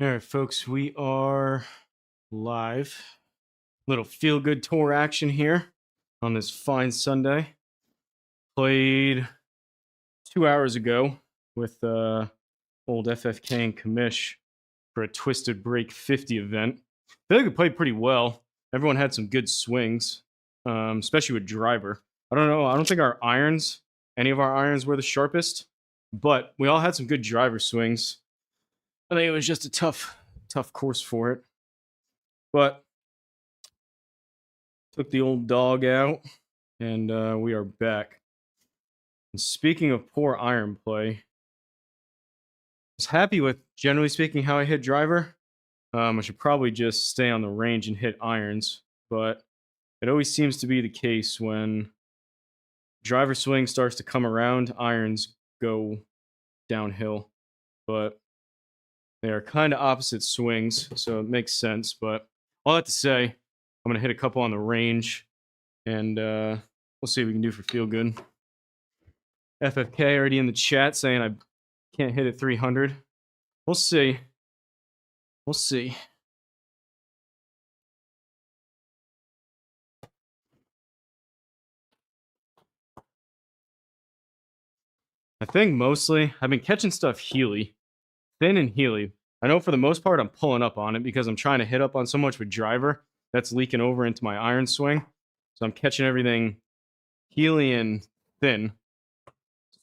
All right, folks, we are live. Little feel-good tour action here on this fine Sunday. Played 2 hours ago with old FFK and Kamish for a Twisted Break 50 event. I feel like we played pretty well. Everyone had some good swings, especially with driver. I don't know. I don't think any of our irons were the sharpest, but we all had some good driver swings. I think it was just a tough course for it. But took the old dog out, and we are back. And speaking of poor iron play, I was happy with, generally speaking, how I hit driver. I should probably just stay on the range and hit irons, but it always seems to be the case when driver swing starts to come around, irons go downhill. But they are kind of opposite swings, so it makes sense. But all that to say, I'm going to hit a couple on the range, and we'll see what we can do for feel good. FFK already in the chat saying I can't hit at 300. We'll see. We'll see. I think mostly I've been catching stuff Healy, thin and Healy. I know for the most part I'm pulling up on it because I'm trying to hit up on so much with driver that's leaking over into my iron swing. So I'm catching everything Healy and thin.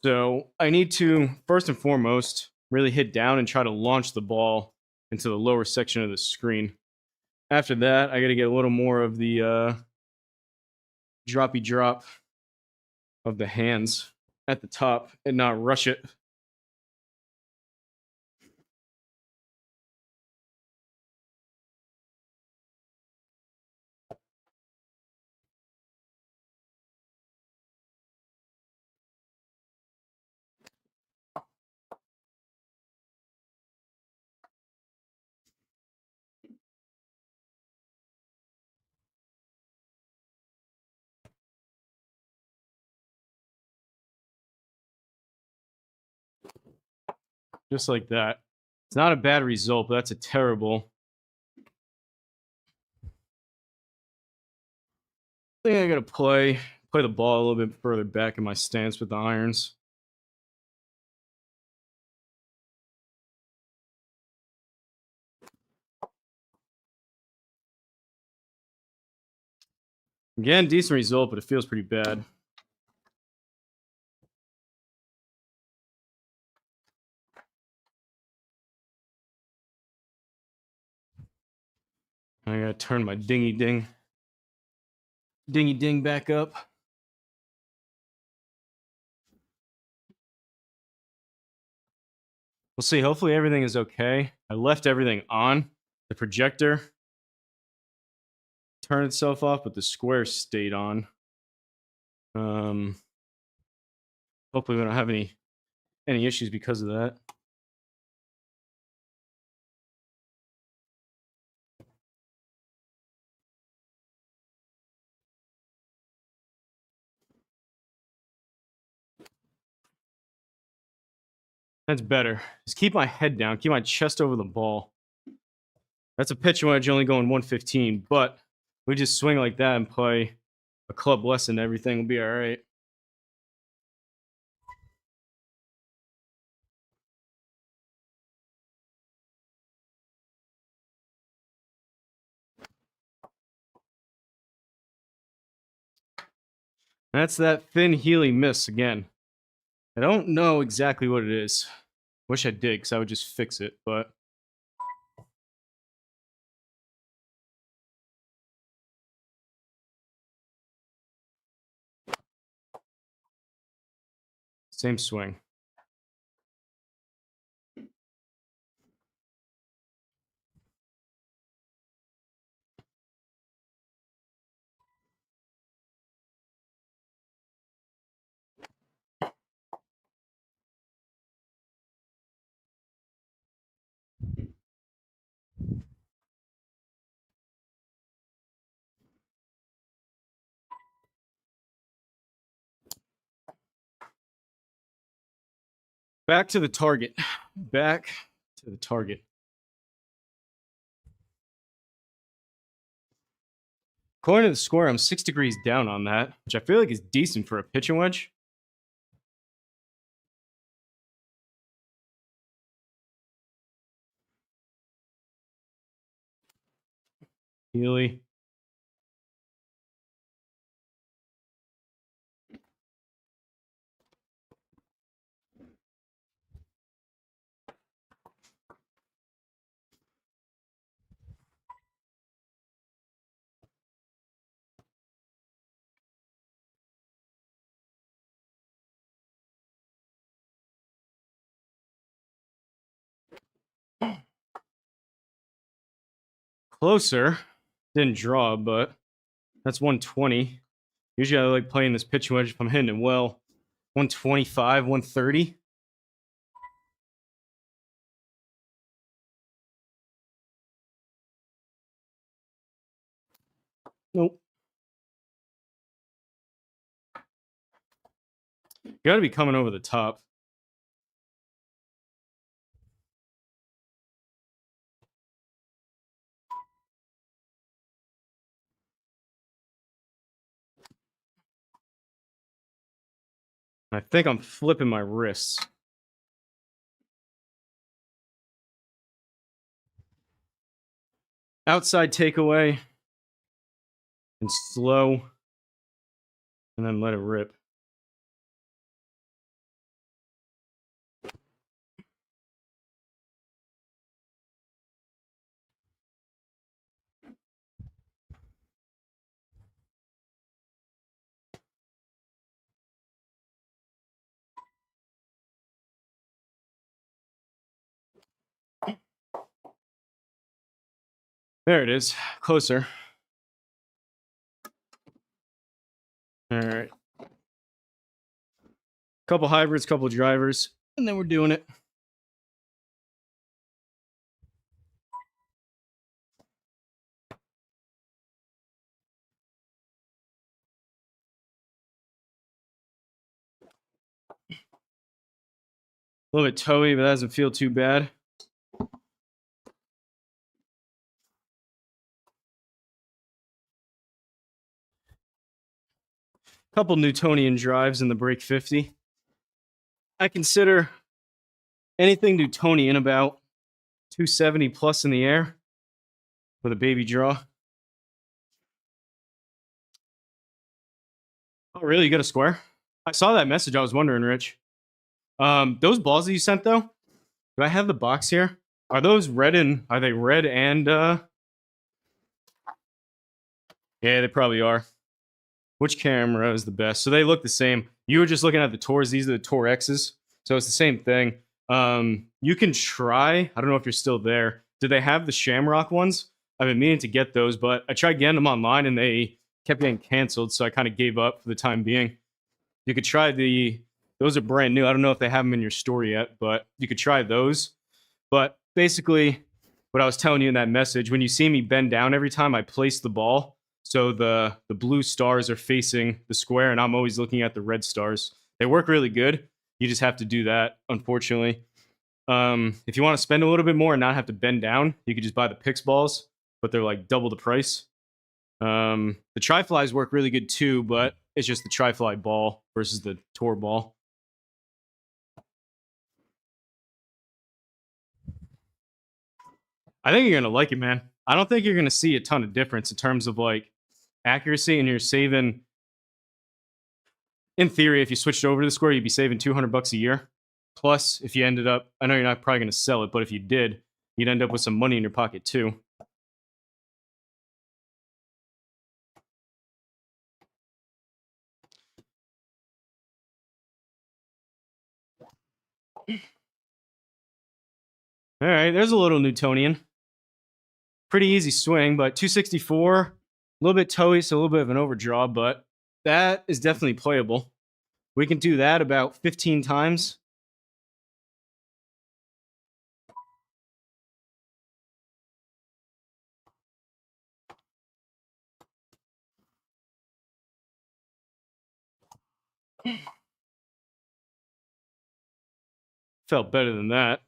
So I need to, first and foremost, really hit down and try to launch the ball into the lower section of the screen. After that, I got to get a little more of the droppy drop of the hands at the top and not rush it. Just like that. It's not a bad result, but that's a terrible. I think I gotta play the ball a little bit further back in my stance with the irons. Again, decent result, but it feels pretty bad. I gotta turn my dingy ding back up. We'll see. Hopefully everything is okay. I left everything on. The projector turned itself off, but the square stayed on. Hopefully we don't have any issues because of that. That's better. Just keep my head down. Keep my chest over the ball. That's a pitch wedge only going 115, but we just swing like that and play a club lesson. Everything will be all right. That's that thin Healy miss again. I don't know exactly what it is. Wish I did, because I would just fix it, but same swing. Back to the target. Back to the target. According to the score, I'm 6 degrees down on that, which I feel like is decent for a pitching wedge. Healy. Closer. Didn't draw, but that's 120. Usually I like playing this pitching wedge if I'm hitting it well. 125, 130. Nope. Got to be coming over the top. I think I'm flipping my wrists. Outside takeaway. And slow. And then let it rip. There it is. Closer. All right. Couple hybrids, couple drivers, and then we're doing it. A little bit toey, but that doesn't feel too bad. Couple Newtonian drives in the break 50. I consider anything Newtonian about 270 plus in the air with a baby draw. Oh, really? You got a square? I saw that message. I was wondering, Rich. Those balls that you sent, though, do I have the box here? Are those red and... Are they red and... Yeah, they probably are. Which camera is the best? So they look the same. You were just looking at the Tours. These are the Tour X's. So it's the same thing. You can try. I don't know if you're still there. Do they have the Shamrock ones? I've been meaning to get those, but I tried getting them online and they kept getting canceled. So I kind of gave up for the time being. You could try the... Those are brand new. I don't know if they have them in your store yet, but you could try those. But basically, what I was telling you in that message, when you see me bend down every time I place the ball, so the blue stars are facing the square, and I'm always looking at the red stars. They work really good. You just have to do that, unfortunately. If you want to spend a little bit more and not have to bend down, you could just buy the Pix balls, but they're like double the price. The tri-flies work really good too, but it's just the tri-fly ball versus the tour ball. I think you're going to like it, man. I don't think you're going to see a ton of difference in terms of like accuracy, and you're saving, in theory, if you switched over to the square, you'd be saving $200 a year. Plus, if you ended up, I know you're not probably going to sell it, but if you did, you'd end up with some money in your pocket too. All right, there's a little Newtonian. Pretty easy swing, but 264, a little bit toey, so a little bit of an overdraw, but that is definitely playable. We can do that about 15 times. Felt better than that.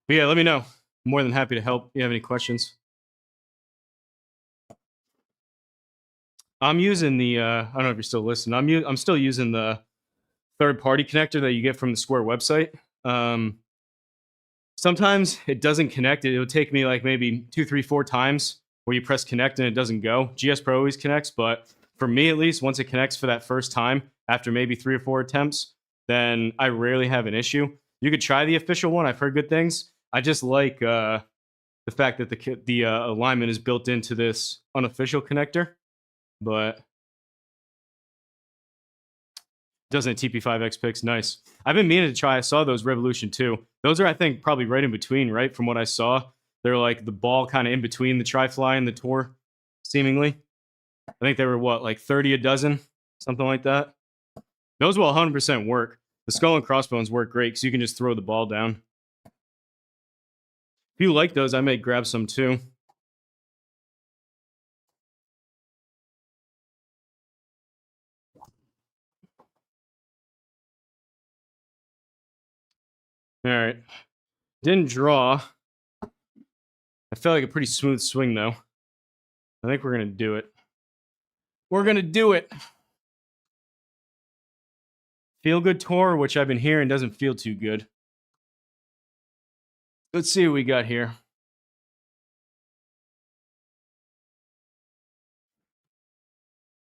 But yeah, let me know. I'm more than happy to help if you have any questions. I'm using the I don't know if you're still listening. I'm still using the third-party connector that you get from the Square website. Sometimes it doesn't connect. It'll take me like maybe 2, 3, 4 times where you press connect and it doesn't go. GSPro always connects, but for me at least, once it connects for that first time after maybe 3 or 4 attempts, then I rarely have an issue. You could try the official one. I've heard good things. I just like the fact that the alignment is built into this unofficial connector, but doesn't TP5X picks. Nice. I've been meaning to try. I saw those Revolution 2. Those are, I think, probably right in between, right? From what I saw. They're like the ball kind of in between the Tri-Fly and the Tour, seemingly. I think they were, what, like 30 a dozen? Something like that. Those will 100% work. The skull and crossbones work great because you can just throw the ball down. If you like those, I may grab some too. All right. Didn't draw. I felt like a pretty smooth swing, though. I think we're going to do it. We're going to do it. Feel good tour, which I've been hearing doesn't feel too good. Let's see what we got here.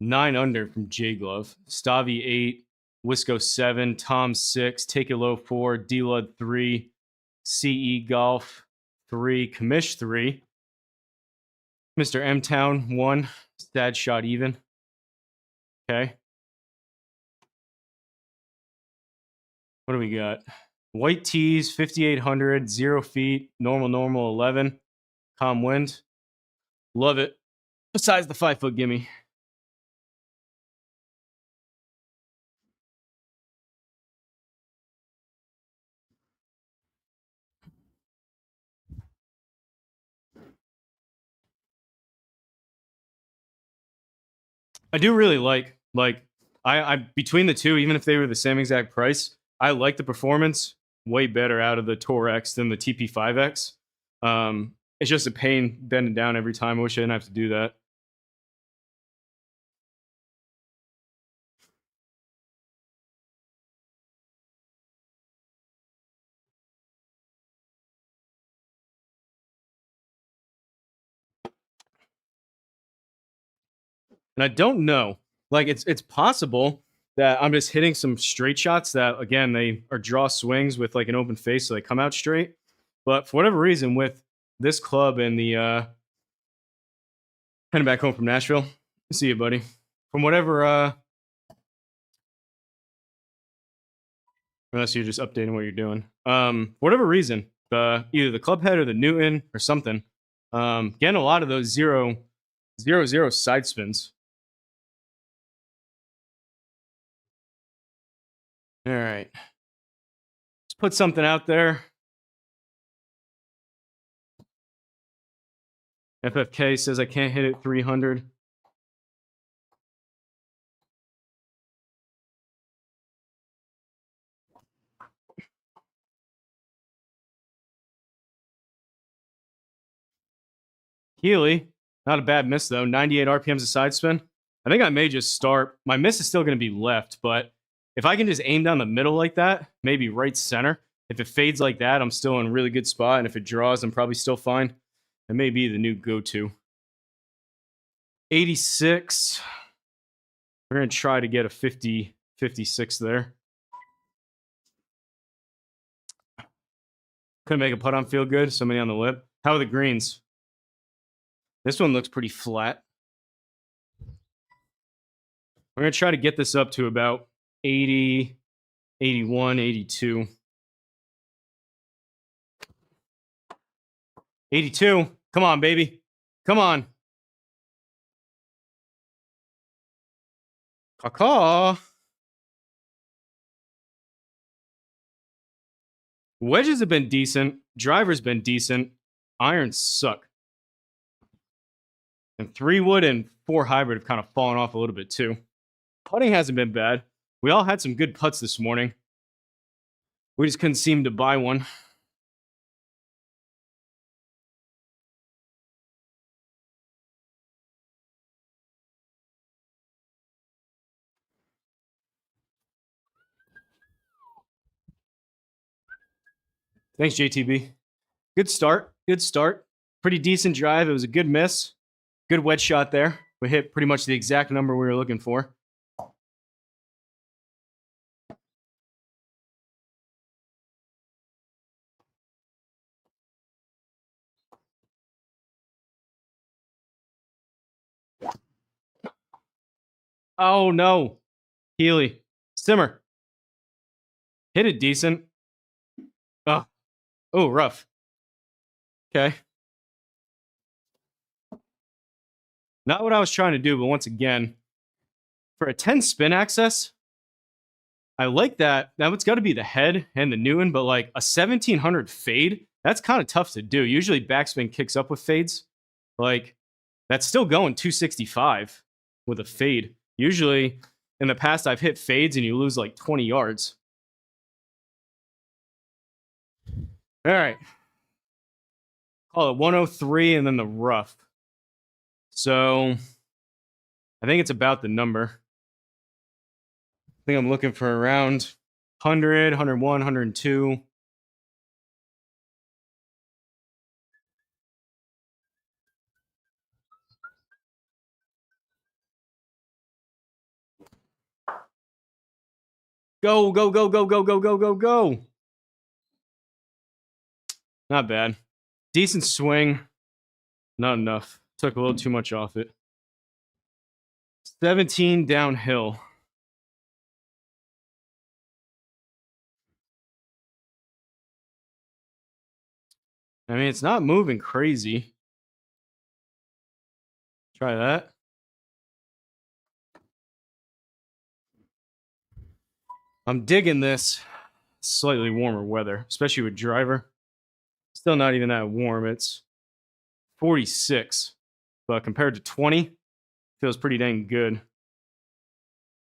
Nine under from J Glove. Stavi 8, Wisco 7, Tom 6, Take It Low 4, D-Lud 3, CE Golf 3, Commish 3, Mr. M Town 1, Sad Shot Even. Okay. What do we got? White tees 5,800, 0 feet, normal 11, calm wind. Love it. Besides the 5-foot gimme. I do really like I between the two, even if they were the same exact price, I like the performance way better out of the Tour X than the TP5X. It's just a pain bending down every time. I wish I didn't have to do that. And I don't know. Like it's possible that I'm just hitting some straight shots that again they are draw swings with like an open face, so they come out straight. But for whatever reason, with this club and the heading back home from Nashville, see you, buddy. From whatever, unless you're just updating what you're doing. For whatever reason, either the club head or the Newton or something, getting a lot of those 0-0 side spins. All right. Let's put something out there. FFK says I can't hit it 300. Healy, not a bad miss though. 98 RPMs a side spin. I think I may just start. My miss is still going to be left, but if I can just aim down the middle like that, maybe right center. If it fades like that, I'm still in a really good spot. And if it draws, I'm probably still fine. It may be the new go-to. 86. We're going to try to get a 50, 56 there. Couldn't make a putt on feel good. So many on the lip. How are the greens? This one looks pretty flat. We're going to try to get this up to about 80, 81, 82. 82. Come on, baby. Come on. Caw-caw. Wedges have been decent. Driver's been decent. Irons suck. And 3 wood and 4 hybrid have kind of fallen off a little bit too. Putting hasn't been bad. We all had some good putts this morning. We just couldn't seem to buy one. Thanks, JTB. Good start. Good start. Pretty decent drive. It was a good miss. Good wedge shot there. We hit pretty much the exact number we were looking for. Oh, no. Healy. Simmer. Hit it decent. Oh, rough. Okay. Not what I was trying to do, but once again, for a 10 spin access, I like that. Now it's got to be the head and the Newton, but like a 1700 fade, that's kind of tough to do. Usually backspin kicks up with fades. Like that's still going 265 with a fade. Usually in the past, I've hit fades and you lose like 20 yards. All right. Call it 103 and then the rough. So I think it's about the number. I think I'm looking for around 100, 101, 102. Go, go, go, go, go, go, go, go, go. Not bad. Decent swing. Not enough. Took a little too much off it. 17 downhill. I mean, it's not moving crazy. Try that. I'm digging this slightly warmer weather, especially with driver. Still not even that warm. It's 46, but compared to 20, feels pretty dang good.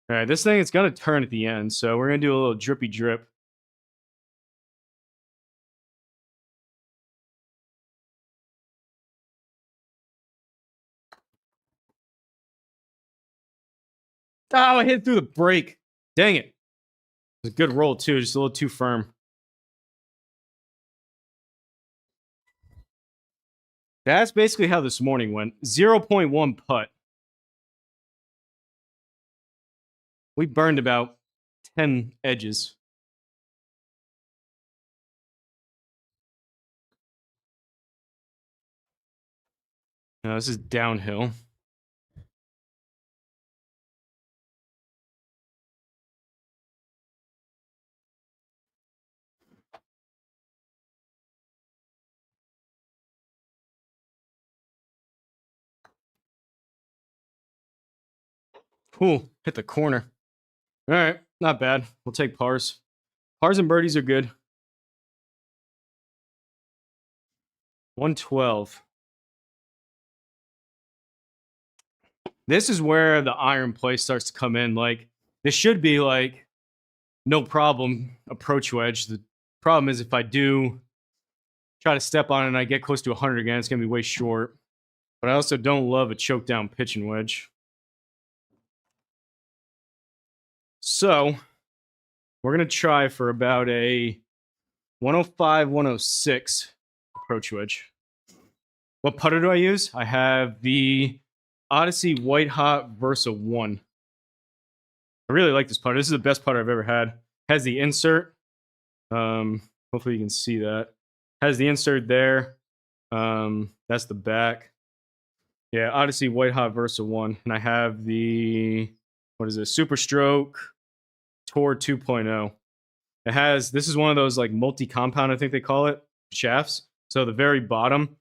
All right, this thing is going to turn at the end, so we're going to do a little drippy drip. Oh, I hit through the brake. Dang it. It was a good roll, too, just a little too firm. That's basically how this morning went. 0.1 putt. We burned about 10 edges. No, this is downhill. Cool. Hit the corner. All right. Not bad. We'll take pars. Pars and birdies are good. 112. This is where the iron play starts to come in. Like, this should be like no problem approach wedge. The problem is if I do try to step on it and I get close to 100 again, it's going to be way short. But I also don't love a choke down pitch and wedge. So we're going to try for about a 105, 106 approach wedge. What putter do I use? I have the Odyssey White Hot Versa 1. I really like this putter. This is the best putter I've ever had. Has the insert. Hopefully you can see that. Has the insert there. That's the back. Yeah, Odyssey White Hot Versa 1. And I have the, what is it? Super Stroke Tour 2.0. It has, this is one of those like multi-compound, I think they call it, shafts. So the very bottom,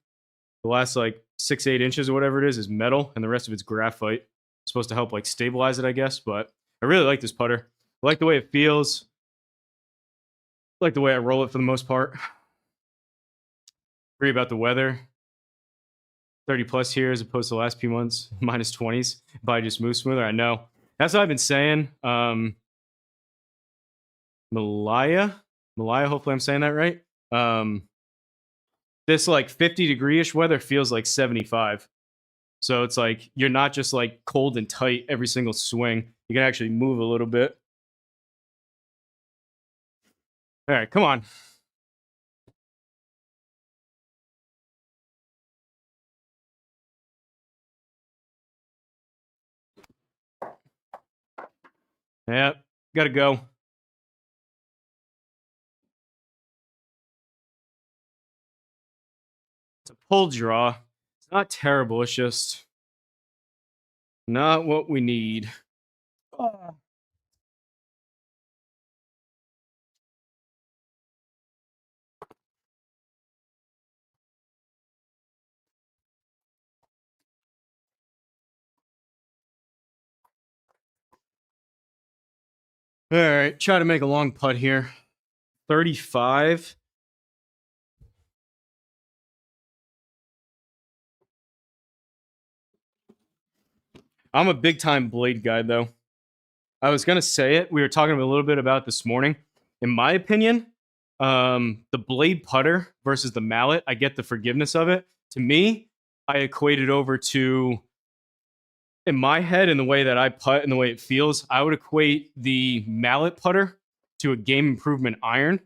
the last like 6-8 inches or whatever it is metal, and the rest of it's graphite. It's supposed to help like stabilize it, I guess. But I really like this putter. I like the way it feels. I like the way I roll it for the most part. Worry about the weather. 30 plus here as opposed to the last few months, minus 20s. Probably just move smoother. I know. That's what I've been saying. Malaya, hopefully I'm saying that right. This like 50 degree-ish weather feels like 75. So it's like you're not just like cold and tight every single swing. You can actually move a little bit. All right, come on. Yep, gotta go. It's a pull draw. It's not terrible. It's just not what we need. Ah. All right, try to make a long putt here. 35. I'm a big time blade guy, though. I was gonna say it. We were talking a little bit about it this morning. In my opinion, the blade putter versus the mallet, I get the forgiveness of it. To me, I equate it over to, in my head, in the way that I putt and the way it feels, I would equate the mallet putter to a game improvement iron,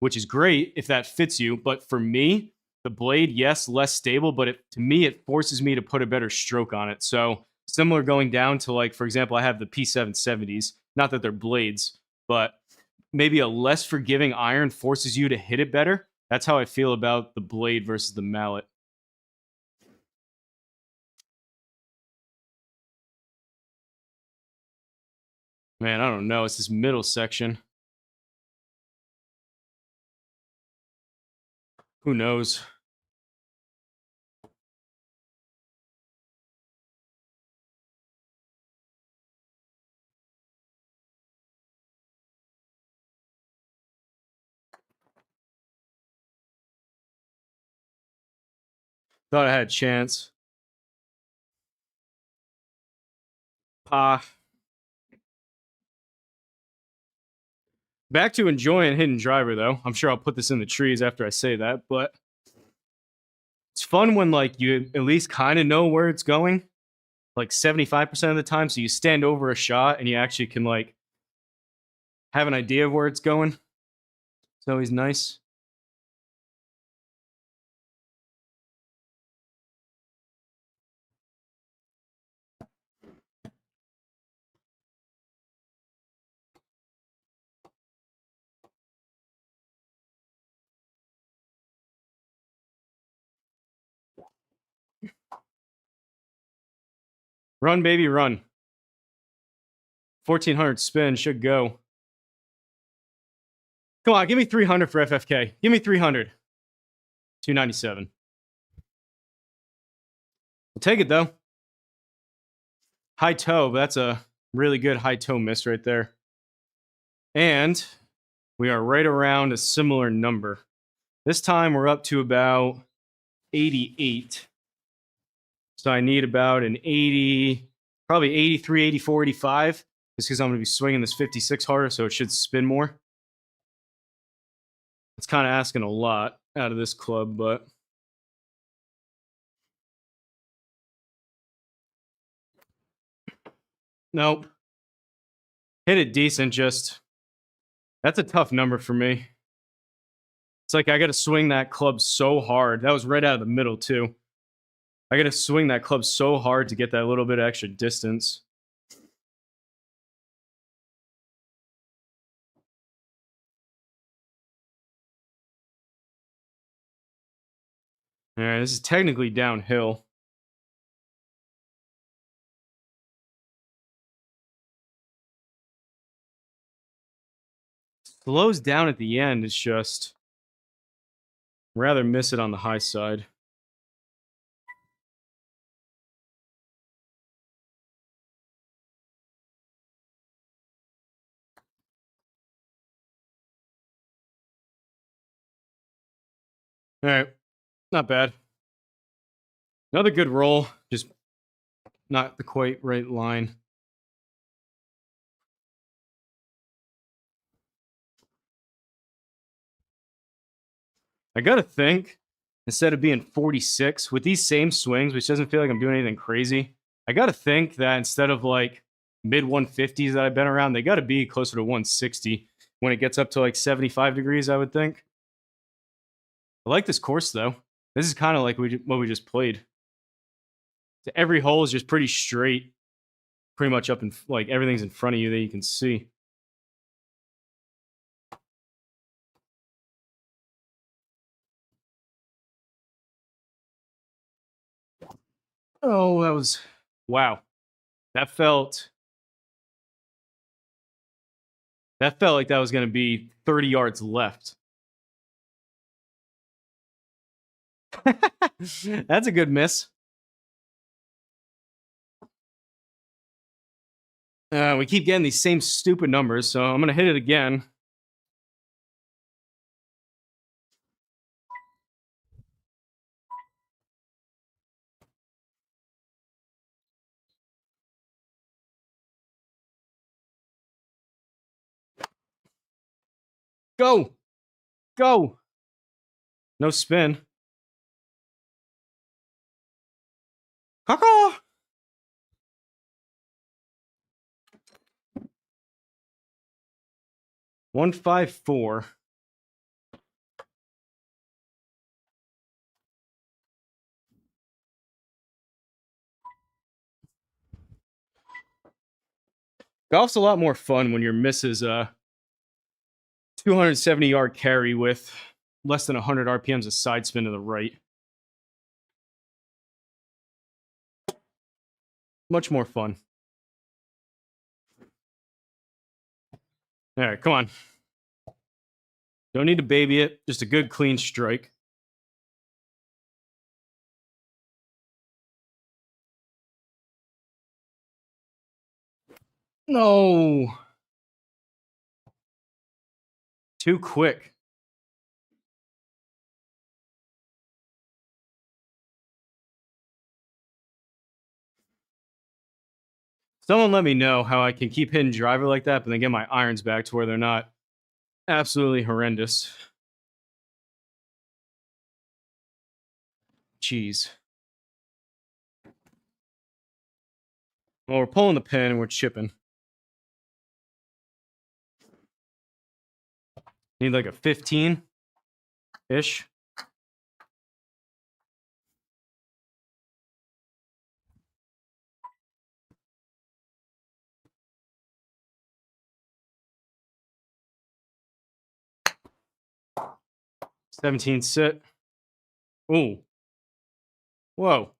which is great if that fits you. But for me, the blade, yes, less stable, but to me, it forces me to put a better stroke on it. So similar going down to, like, for example, I have the P770s. Not that they're blades, but maybe a less forgiving iron forces you to hit it better. That's how I feel about the blade versus the mallet. Man, I don't know. It's this middle section. Who knows? Thought I had a chance. Pa. Back to enjoying hidden driver, though. I'm sure I'll put this in the trees after I say that, but it's fun when, like, you at least kind of know where it's going, like 75% of the time. So you stand over a shot and you actually can, like, have an idea of where it's going. It's always nice. Run, baby, run. 1400 spin should go. Come on, give me 300 for FFK. Give me 300. 297. We'll take it, though. High toe, but that's a really good high toe miss right there. And we are right around a similar number. This time we're up to about 88. So I need about an 80, probably 83, 84, 85, just because I'm going to be swinging this 56 harder, so it should spin more. It's kind of asking a lot out of this club, but nope. Hit it decent, just that's a tough number for me. It's like I got to swing that club so hard. That was right out of the middle, too. I got to swing that club so hard to get that little bit of extra distance. All right, this is technically downhill. Slows down at the end. It's just rather miss it on the high side. All right, not bad. Another good roll, just not the quite right line. I gotta think, instead of being 46 with these same swings, which doesn't feel like I'm doing anything crazy, I gotta think that instead of like mid 150s that I've been around, they gotta be closer to 160 when it gets up to like 75 degrees, I would think. I like this course though. This is kind of like what we just played. So every hole is just pretty straight. pretty much up in, like, everything's in front of you that you can see. Oh, that was, wow. That felt like that was going to be 30 yards left. That's a good miss. We keep getting these same stupid numbers, so I'm going to hit it again. Go! Go! No spin. Caw-caw! 154. Golf's a lot more fun when your misses a 270-yard carry with less than 100 RPMs of side spin to the right. Much more fun. All right, come on. Don't need to baby it. Just a good, clean strike. No. Too quick. Someone let me know how I can keep hitting driver like that, but then get my irons back to where they're not absolutely horrendous. Jeez. Well, we're pulling the pin and we're chipping. Need like a 15-ish. $17 sit. Ooh. Whoa.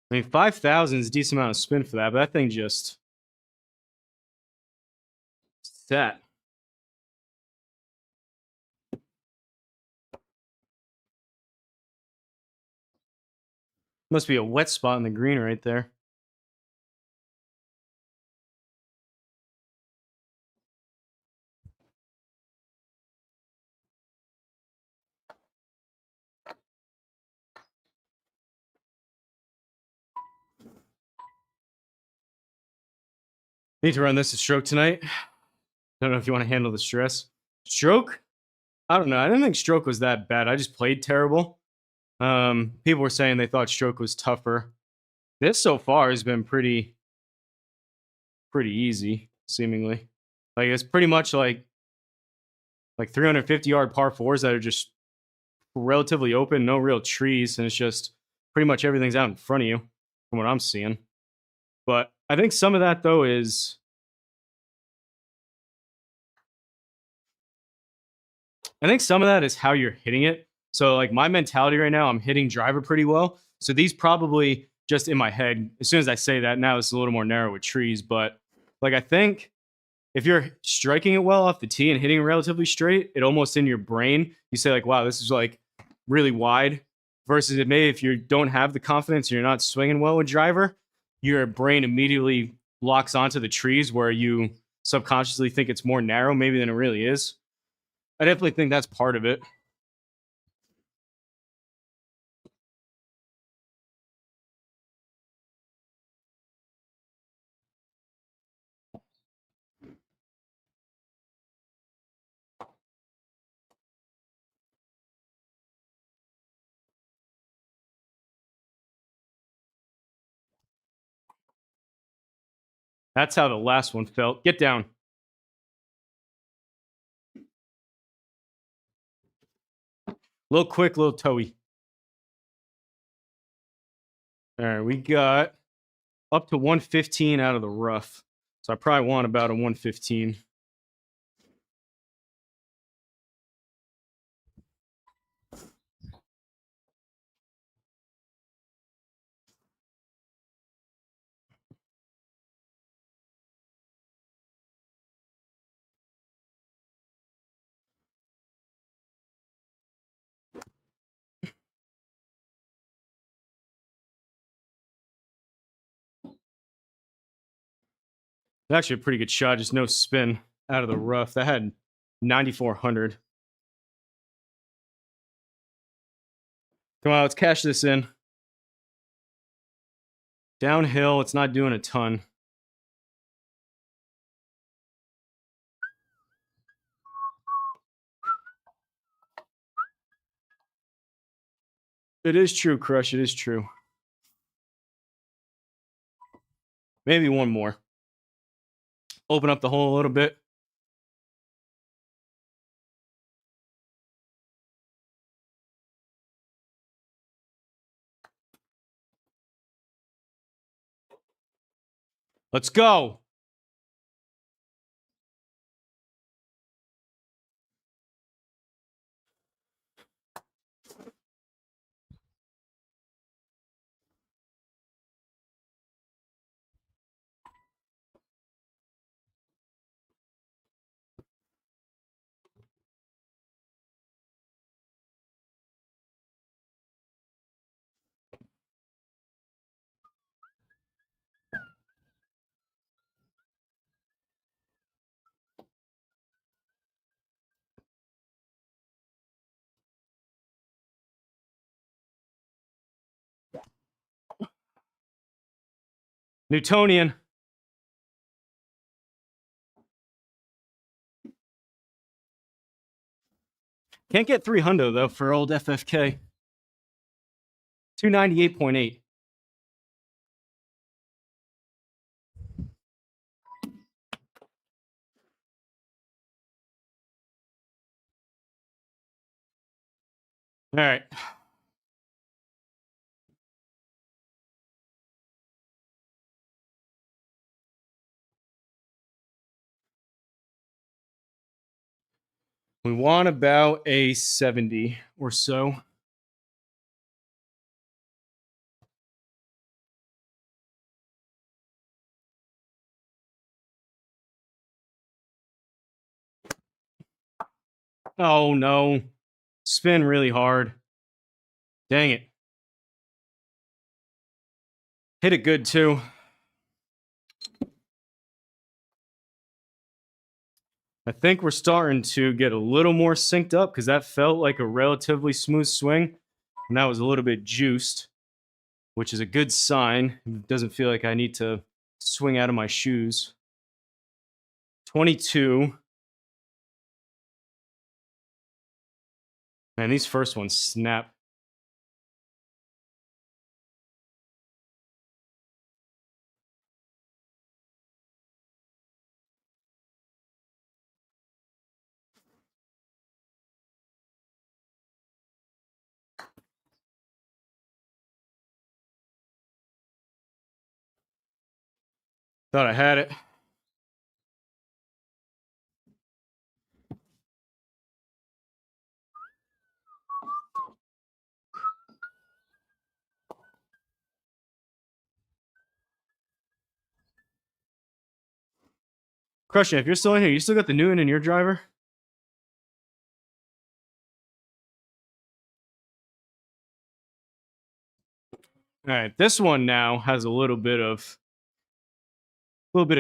I mean, 5,000 is a decent amount of spin for that, but that thing just sat. Must be a wet spot in the green right there. Need to run this at stroke tonight. I don't know if you want to handle the stress. Stroke? I don't know. I didn't think stroke was that bad. I just played terrible. People were saying they thought stroke was tougher. This so far has been pretty easy, seemingly. Like, it's pretty much like 350-yard par fours that are just relatively open, no real trees, and it's just pretty much everything's out in front of you from what I'm seeing. But I think some of that, though, is how you're hitting it. So, like, my mentality right now, I'm hitting driver pretty well. So these probably just in my head, as soon as I say that, now it's a little more narrow with trees. But, like, I think if you're striking it well off the tee and hitting it relatively straight, it almost in your brain, you say, like, wow, this is, like, really wide. Versus it may, if you don't have the confidence, you're not swinging well with driver, your brain immediately locks onto the trees where you subconsciously think it's more narrow maybe than it really is. I definitely think that's part of it. That's how the last one felt. Get down. A little quick, a little toey. All right, we got up to 115 out of the rough. So I probably want about a 115. Actually, a pretty good shot, just no spin out of the rough. That had 9,400. Come on, let's cash this in. Downhill, it's not doing a ton. It is true, Crush. It is true. Maybe one more. Open up the hole a little bit. Let's go. Newtonian. Can't get 300 though for old FFK. 298.8. All right. We want about a 70 or so. Oh, no. Spin really hard. Dang it. Hit it good, too. I think we're starting to get a little more synced up because that felt like a relatively smooth swing. And that was a little bit juiced, which is a good sign. It doesn't feel like I need to swing out of my shoes. 22. Man, these first ones snap. Thought I had it. Crush it. If you're still in here, you still got the Newton in your driver? All right, this one now has a little bit of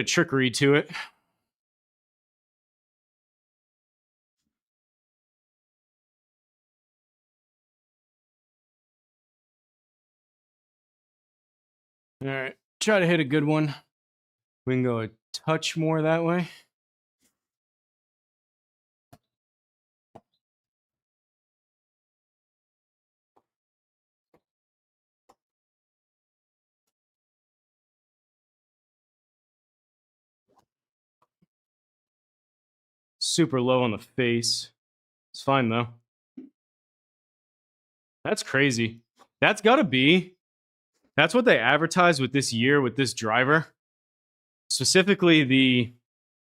trickery to it. All right, try to hit a good one. We can go a touch more that way. Super low on the face. It's fine though. That's crazy. That's gotta be That's what they advertised with this year with this driver. Specifically the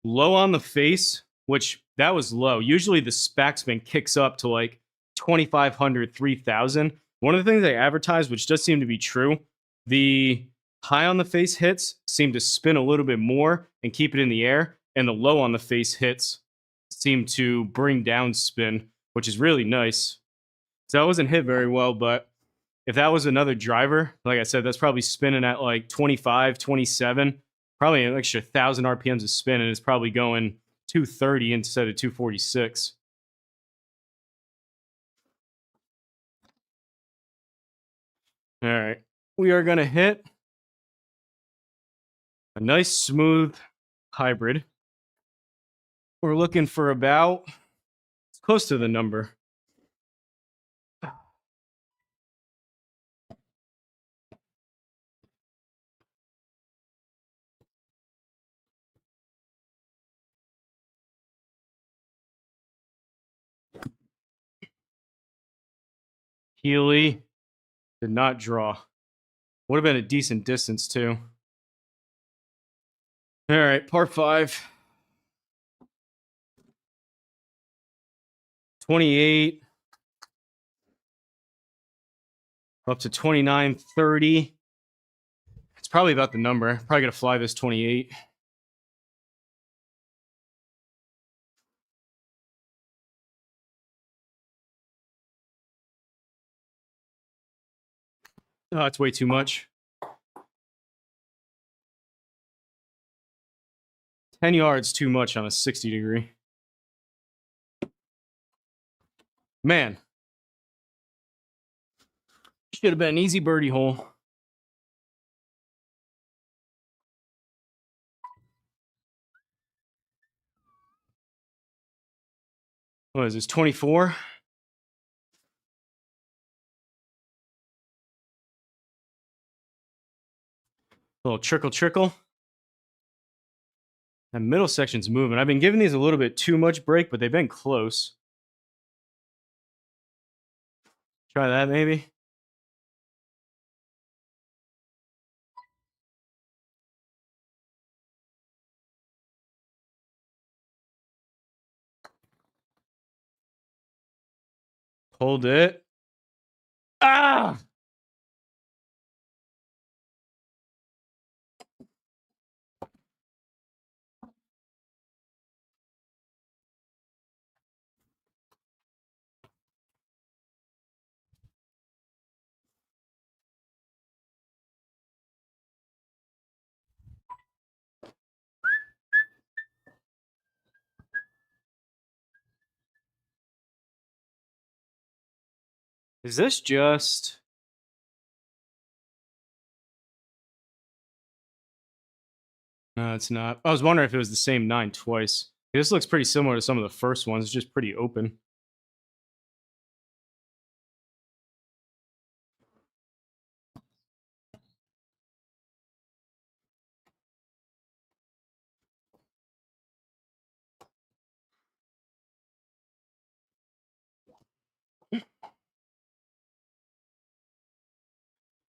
low on the face, which that was low. Usually the backspin kicks up to like 2,500, 3,000. One of the things they advertised, which does seem to be true, the high on the face hits seem to spin a little bit more and keep it in the air, and the low on the face hits seem to bring down spin, which is really nice. So that wasn't hit very well, but if that was another driver, like I said, that's probably spinning at like 25, 27, probably an extra 1,000 RPMs of spin, and it's probably going 230 instead of 246. All right, we are going to hit a nice smooth hybrid. We're looking for about close to the number. Healy did not draw. Would have been a decent distance too. All right, par 5. 28 up to 29, 30. It's probably about the number. Probably gonna fly this 28. Oh, that's way too much. 10 yards too much on a 60 degree. Man. Should have been an easy birdie hole. What is this, 24? A little trickle. That middle section's moving. I've been giving these a little bit too much break, but they've been close. Try that maybe. Hold it. Ah! Is this just... No, it's not. I was wondering if it was the same 9 twice. This looks pretty similar to some of the first ones. It's just pretty open.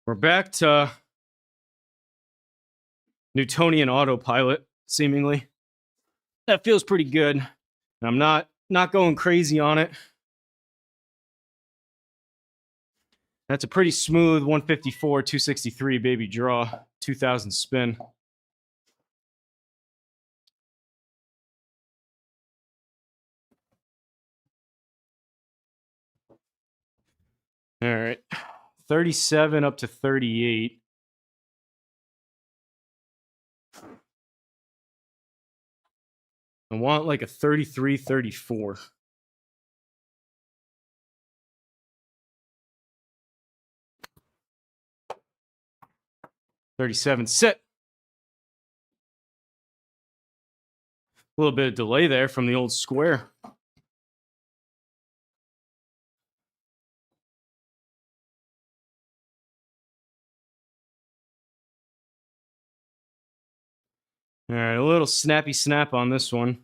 We're back to Newtonian autopilot, seemingly. That feels pretty good. I'm not going crazy on it. That's a pretty smooth 154, 263 baby draw, 2,000 spin. All right, 37 up to 38. I want like a 33, 34. $37, sit. A little bit of delay there from the old square. All right, a little snappy snap on this one.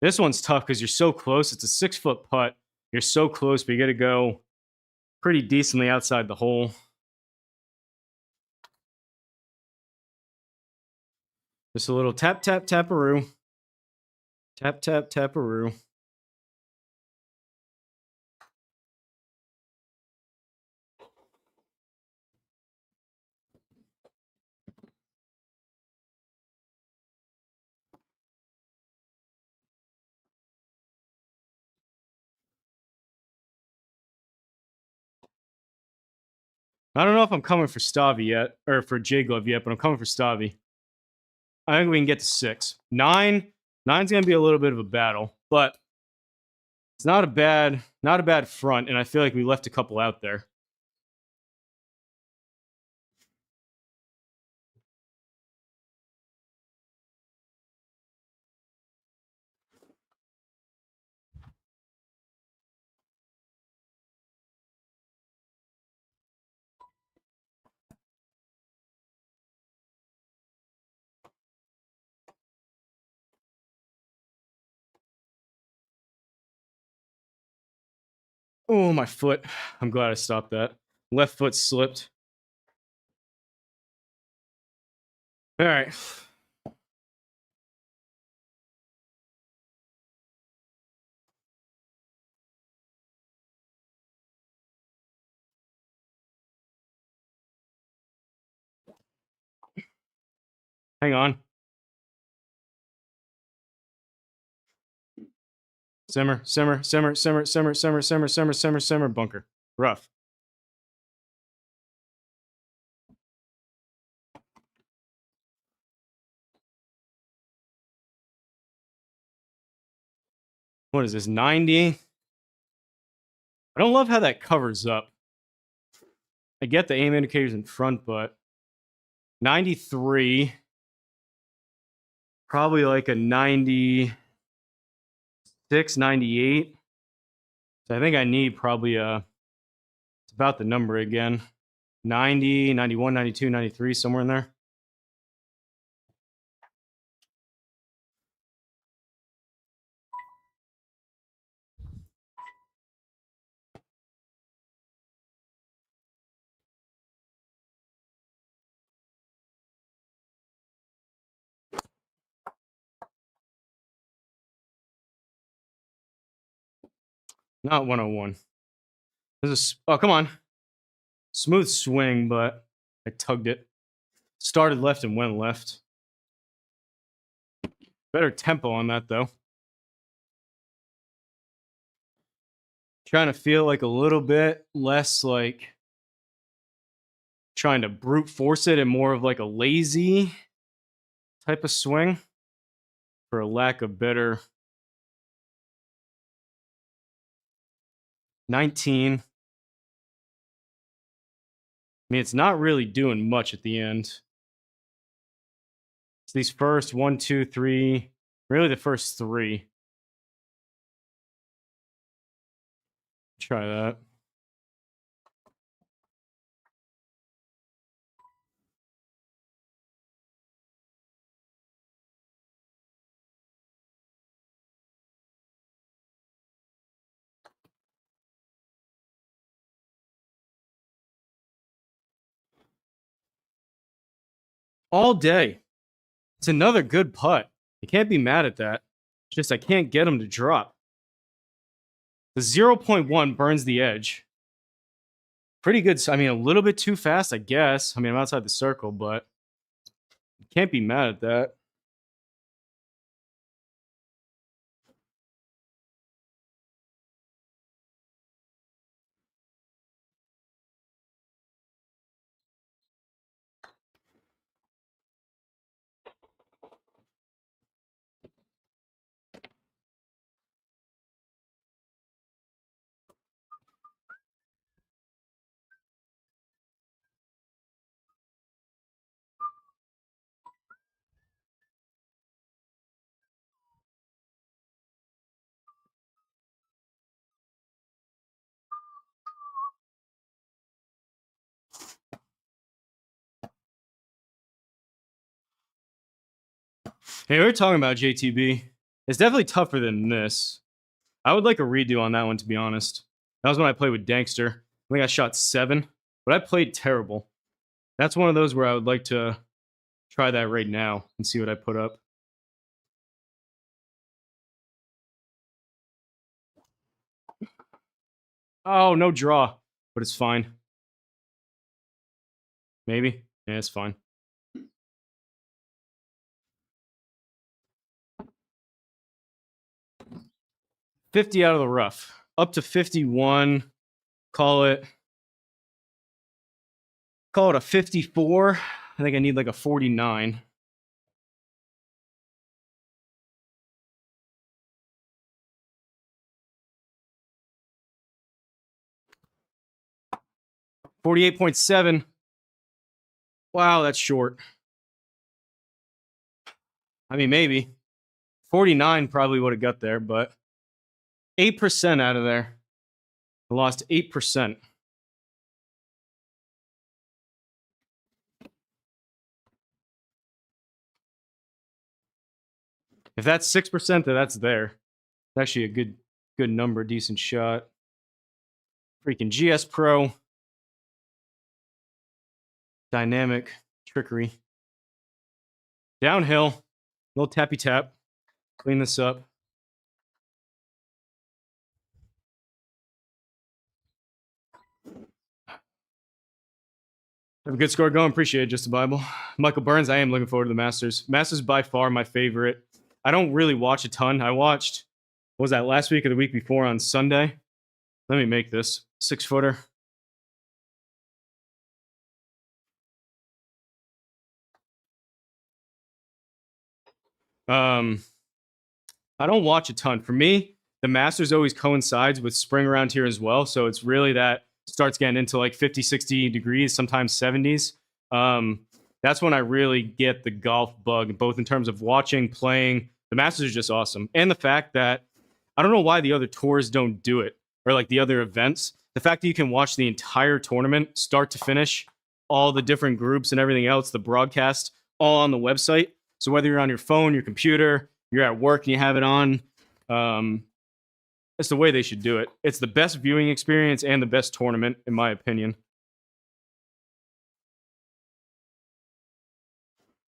This one's tough because you're so close. It's a 6-foot putt. You're so close, but you got to go pretty decently outside the hole. Just a little tap, tap, taparoo. Tap, tap, taparoo. I don't know if I'm coming for Stavi yet, or for J-Glove yet, but I'm coming for Stavi. I think we can get to 6. 9's gonna be a little bit of a battle, but it's not a bad front, and I feel like we left a couple out there. Oh, my foot. I'm glad I stopped that. Left foot slipped. All right. Hang on. Simmer, simmer, simmer, simmer, simmer, simmer, simmer, simmer, simmer, simmer, bunker. Rough. What is this, 90? I don't love how that covers up. I get the aim indicators in front, but 93. Probably like a 96, 98. So I think I need probably it's about the number again. 90, 91, 92, 93, somewhere in there. Not 101. This is, oh, come on. Smooth swing, but I tugged it. Started left and went left. Better tempo on that, though. Trying to feel like a little bit less like trying to brute force it and more of like a lazy type of swing, for a lack of better. 19. I mean, it's not really doing much at the end. It's these first 1, 2, 3, really the first 3. Try that. All day. It's another good putt. You can't be mad at that. It's just I can't get him to drop. The 0.1 burns the edge. Pretty good. I mean, a little bit too fast, I guess. I mean, I'm outside the circle, but you can't be mad at that. Hey, we were talking about JTB. It's definitely tougher than this. I would like a redo on that one, to be honest. That was when I played with Dankster. I think I shot 7, but I played terrible. That's one of those where I would like to try that right now and see what I put up. Oh, no draw, but it's fine. Maybe. Yeah, it's fine. $50 out of the rough. Up to 51. Call it a 54. I think I need like a 49. $48.7. Wow, that's short. I mean, maybe 49 probably would have got there, but 8% out of there. I lost 8%. If that's 6%, then that's there. It's actually a good number, decent shot. Freaking GSPro. Dynamic trickery. Downhill. Little tappy tap. Clean this up. Have a good score going. Appreciate it, Just a Bible. Michael Burns, I am looking forward to the Masters. Masters by far my favorite. I don't really watch a ton. I watched, what was that, last week or the week before on Sunday? Let me make this 6-footer. I don't watch a ton. For me, the Masters always coincides with spring around here as well. So it's really that starts getting into like 50, 60 degrees, sometimes 70s. That's when I really get the golf bug, both in terms of watching, playing. The Masters are just awesome. And the fact that I don't know why the other tours don't do it, or like the other events. The fact that you can watch the entire tournament, start to finish, all the different groups and everything else, the broadcast, all on the website. So whether you're on your phone, your computer, you're at work and you have it on, it's the way they should do it. It's the best viewing experience and the best tournament, in my opinion.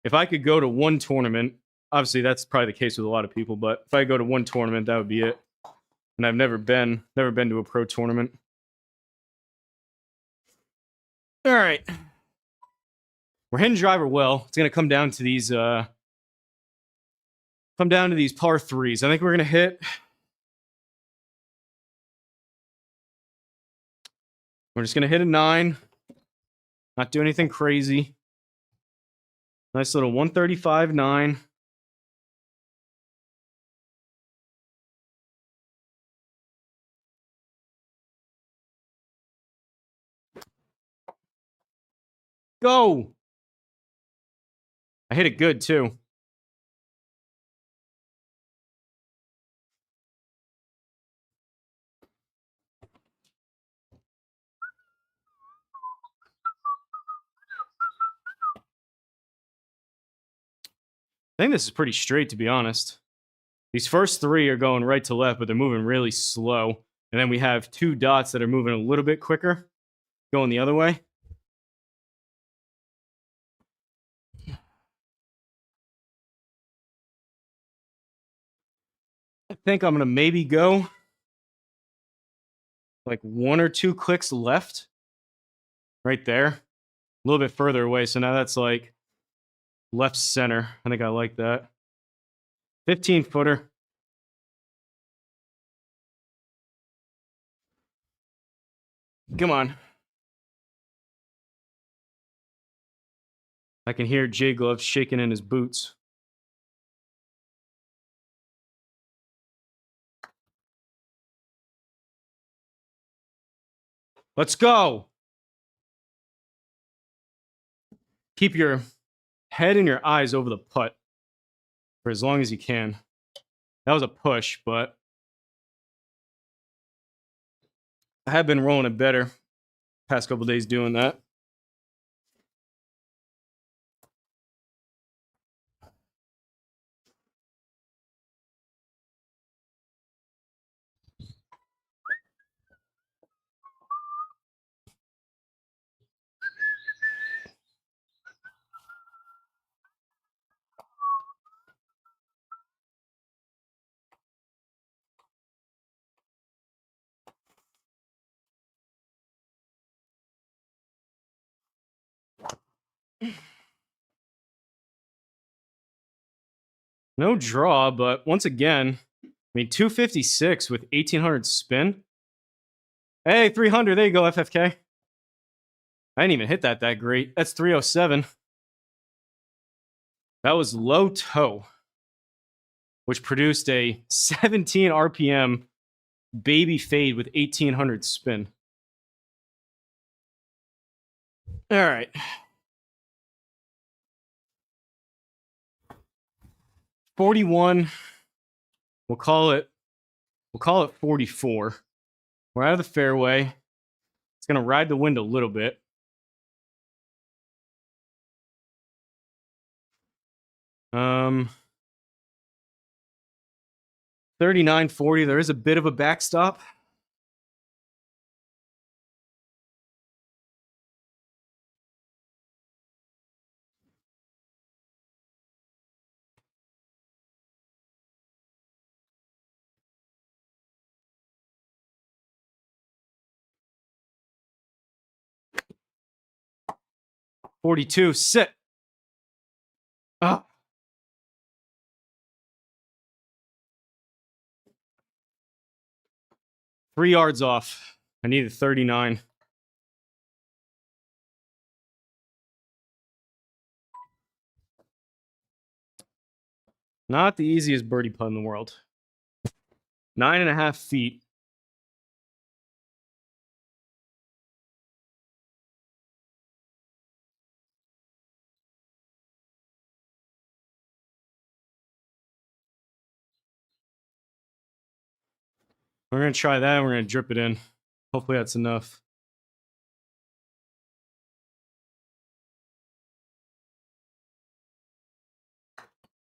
If I could go to one tournament, obviously that's probably the case with a lot of people, but if I go to one tournament, that would be it. And I've never been to a pro tournament. All right. We're hitting driver well. It's going to come down to these par threes. I think we're going to hit. We're just going to hit a 9. Not do anything crazy. Nice little 135 9. Go. I hit it good too. I think this is pretty straight, to be honest. These first 3 are going right to left, but they're moving really slow. And then we have 2 dots that are moving a little bit quicker, going the other way. I think I'm going to maybe go like 1 or 2 clicks left. Right there. A little bit further away. So now that's like left center. I think I like that. 15-footer. Come on. I can hear J Glove shaking in his boots. Let's go. Keep your head and your eyes over the putt for as long as you can. That was a push, but I have been rolling it better past couple days doing that. No draw, but once again, I mean, 256 with 1800 spin. Hey, 300. There you go, FFK. I didn't even hit that great. That's 307. That was low toe, which produced a 17 RPM baby fade with 1800 spin. All right. 41. We'll call it 44. We're out of the fairway. It's gonna ride the wind a little bit. Um 39-40. There is a bit of a backstop. $42. Sit. Ah. Three yards off. I needed 39. Not the easiest birdie putt in the world. 9.5 feet. We're going to try that and we're going to drip it in. Hopefully that's enough.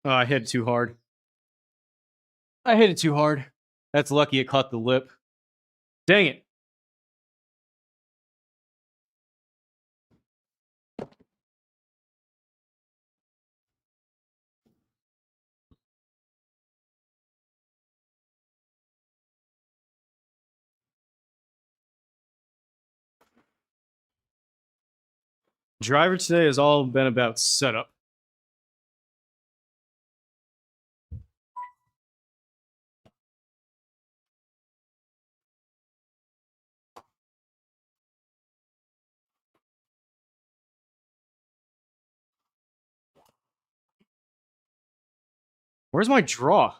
Oh, I hit it too hard. That's lucky it caught the lip. Dang it. Driver today has all been about setup. Where's my draw?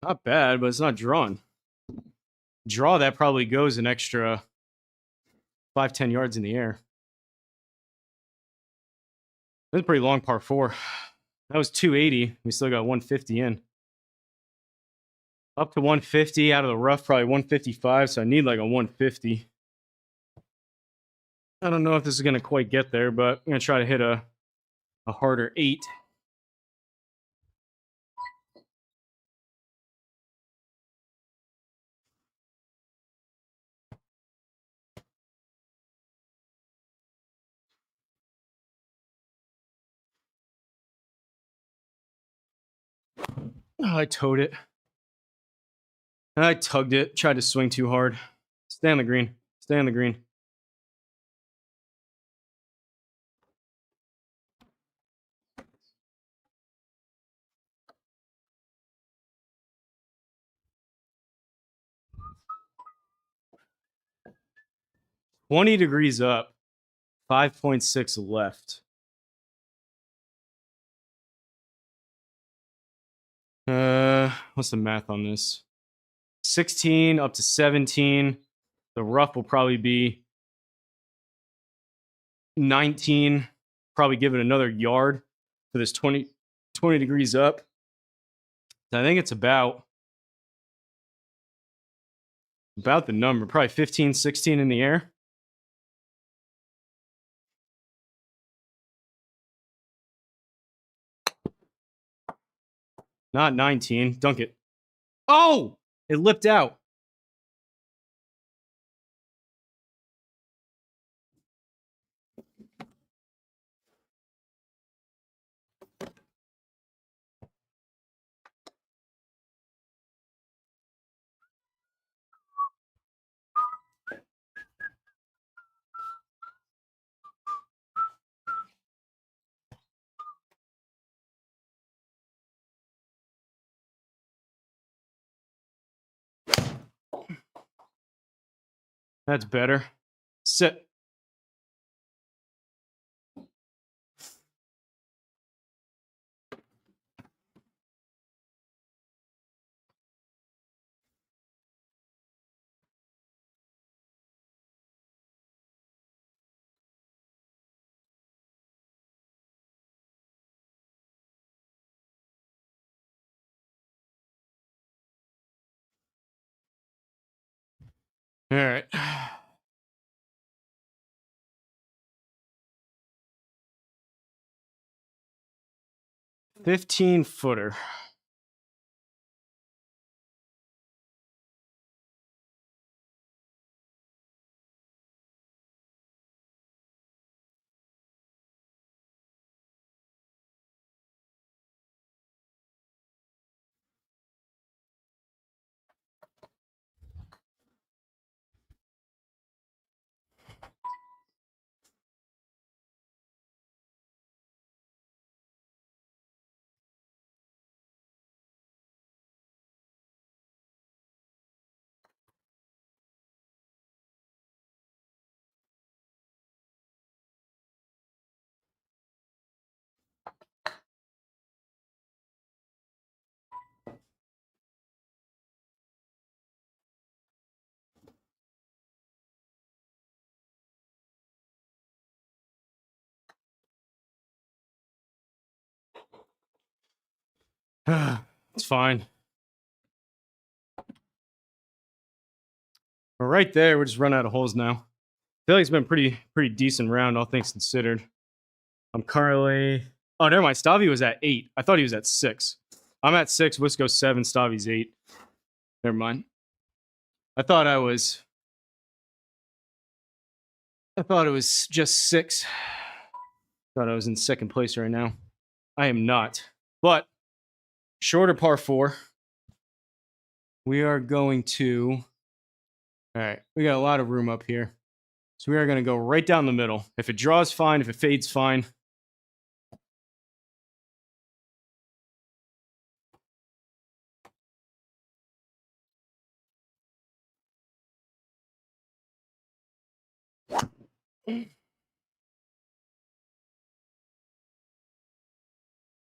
Not bad, but it's not drawn. Draw that probably goes an extra 5-10 yards in the air. That's a pretty long par 4. That was 280. We still got 150 in. Up to 150 out of the rough, probably 155. So I need like a 150. I don't know if this is going to quite get there, but I'm going to try to hit a harder 8. Oh, I towed it. I tugged it. Tried to swing too hard. Stay on the green. Stay on the green. $20 degrees up. 5.6 left. What's the math on this? 16 up to 17. The rough will probably be 19. Probably give it another yard for this 20 degrees up. I think it's about the number. Probably 15, 16 in the air. Not 19. Dunk it. Oh! It lipped out. That's better. Sit. All right. 15-footer. It's fine. We're right there. We're just running out of holes now. I feel like it's been pretty decent round, all things considered. I'm currently... Oh, never mind. Stavi was at 8. I thought he was at 6. I'm at 6. Wisco's 7. Stavi's 8. Never mind. I thought it was just 6. Thought I was in second place right now. I am not. But shorter par 4. We are going to... All right. We got a lot of room up here. So we are going to go right down the middle. If it draws, fine. If it fades, fine.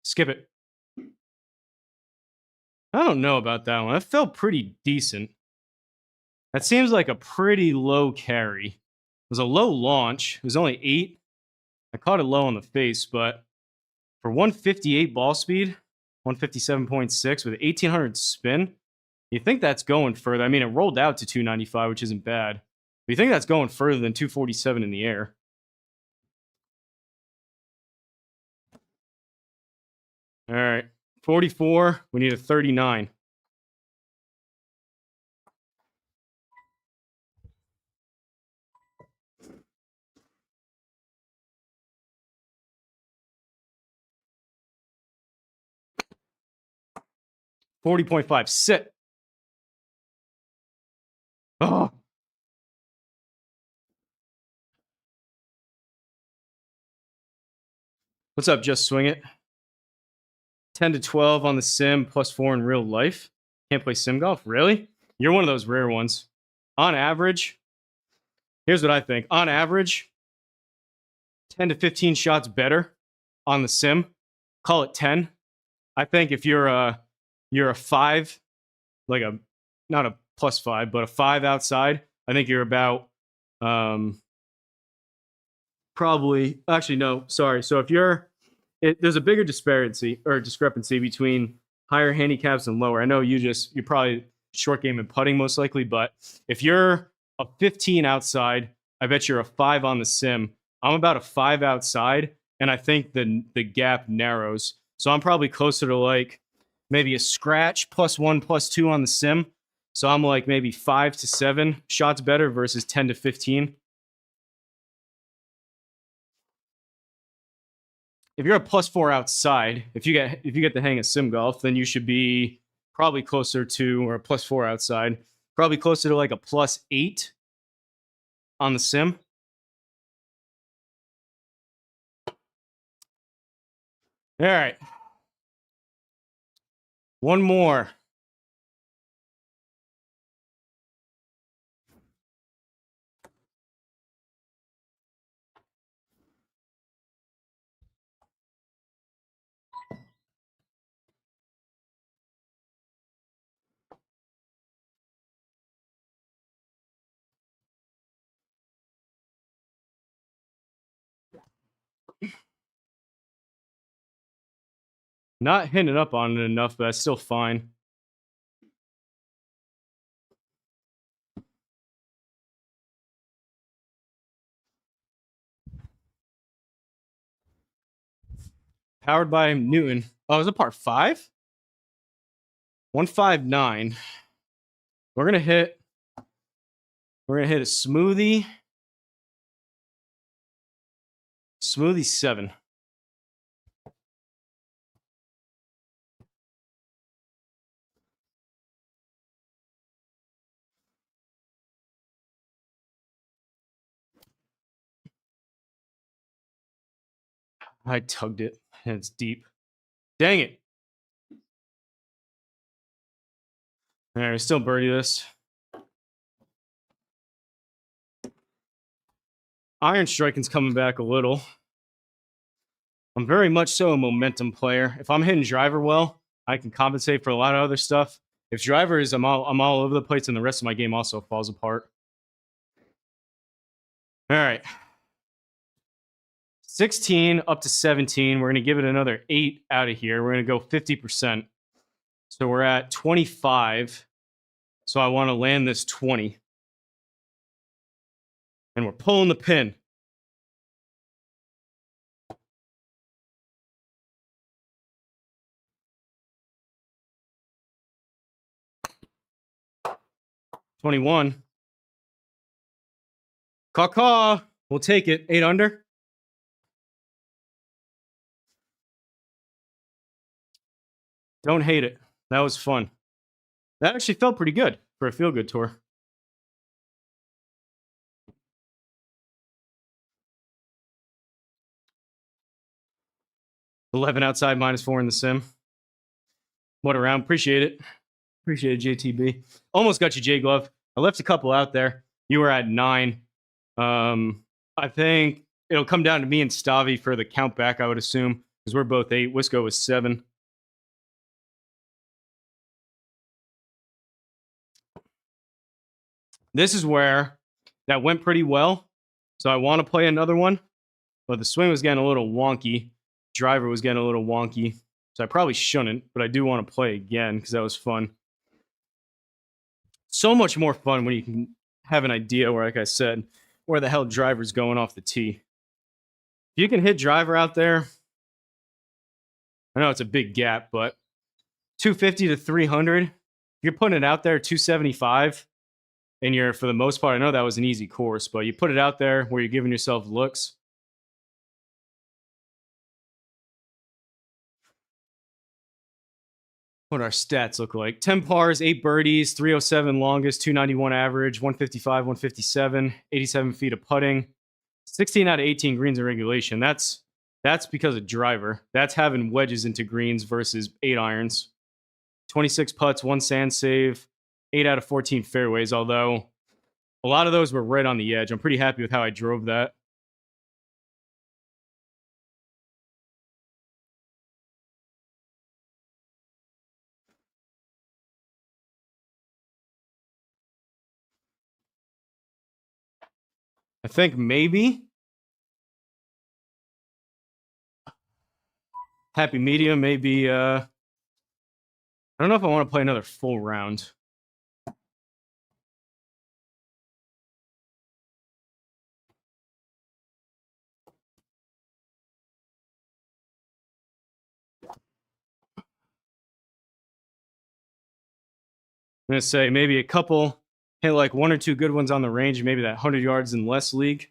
Skip it. I don't know about that one. That felt pretty decent. That seems like a pretty low carry. It was a low launch. It was only 8. I caught it low on the face, but for 158 ball speed, 157.6 with 1800 spin, you think that's going further. I mean, it rolled out to 295, which isn't bad. But you think that's going further than 247 in the air. All right. 44. We need a 39. $40.5. Sit. Oh. What's up? Just swing it. 10 to 12 on the sim, plus 4 in real life. Can't play sim golf? Really? You're one of those rare ones. On average, here's what I think. On average, 10 to 15 shots better on the sim. Call it 10. I think if you're a 5, like a not a plus 5, but a 5 outside, I think you're about probably actually no, sorry. So if you're there's a bigger discrepancy between higher handicaps and lower. I know you're probably short game and putting most likely, but if you're a 15 outside, I bet you're a 5 on the sim. I'm about a 5 outside, and I think the gap narrows. So I'm probably closer to like maybe a scratch +1, +2 on the sim. So I'm like maybe 5 to 7 shots better versus 10 to 15. If you're a +4 outside, if you get the hang of sim golf, then you should be probably closer to, or a +4 outside, probably closer to like a +8 on the sim. All right. One more. Not hitting it up on it enough, but that's still fine. Powered by Newton. Oh, is it part 5? 159. We're gonna hit a smoothie. Smoothie 7. I tugged it, and it's deep. Dang it. All right, we still birdie this. Iron striking's coming back a little. I'm very much so a momentum player. If I'm hitting driver well, I can compensate for a lot of other stuff. If driver is, I'm all over the place, and the rest of my game also falls apart. All right. 16 up to 17. We're going to give it another 8 out of here. We're going to go 50%. So we're at 25. So I want to land this 20. And we're pulling the pin. $21. Caw-caw. We'll take it. 8 under. Don't hate it. That was fun. That actually felt pretty good for a feel-good tour. 11 outside, -4 in the sim. What a round. Appreciate it. Appreciate it, JTB. Almost got you, J Glove. I left a couple out there. You were at 9. I think it'll come down to me and Stavi for the count back, I would assume, because we're both 8. Wisco was 7. This is where that went pretty well. So I want to play another one, but the swing was getting a little wonky. Driver was getting a little wonky. So I probably shouldn't, but I do want to play again because that was fun. So much more fun when you can have an idea where, like I said, where the hell driver's going off the tee. If you can hit driver out there, I know it's a big gap, but 250 to 300, if you're putting it out there 275, and you're, for the most part, I know that was an easy course, but you put it out there where you're giving yourself looks. What our stats look like. 10 pars, 8 birdies, 307 longest, 291 average, 155, 157, 87 feet of putting, 16 out of 18 greens in regulation. That's because of driver. That's having wedges into greens versus 8 irons. 26 putts, 1 sand save, 8 out of 14 fairways, although a lot of those were right on the edge. I'm pretty happy with how I drove that. I think maybe happy medium, maybe. I don't know if I want to play another full round. I'm going to say maybe a couple, hit like 1 or 2 good ones on the range, maybe that 100 yards and less league.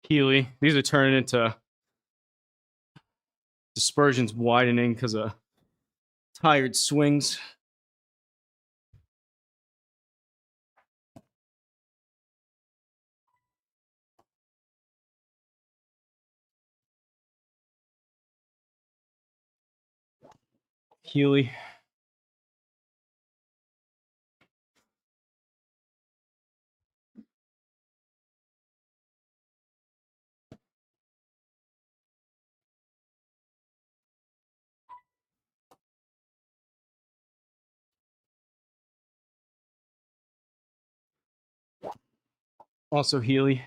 Healy. These are turning into dispersions widening because of tired swings. Healy. Also Healy.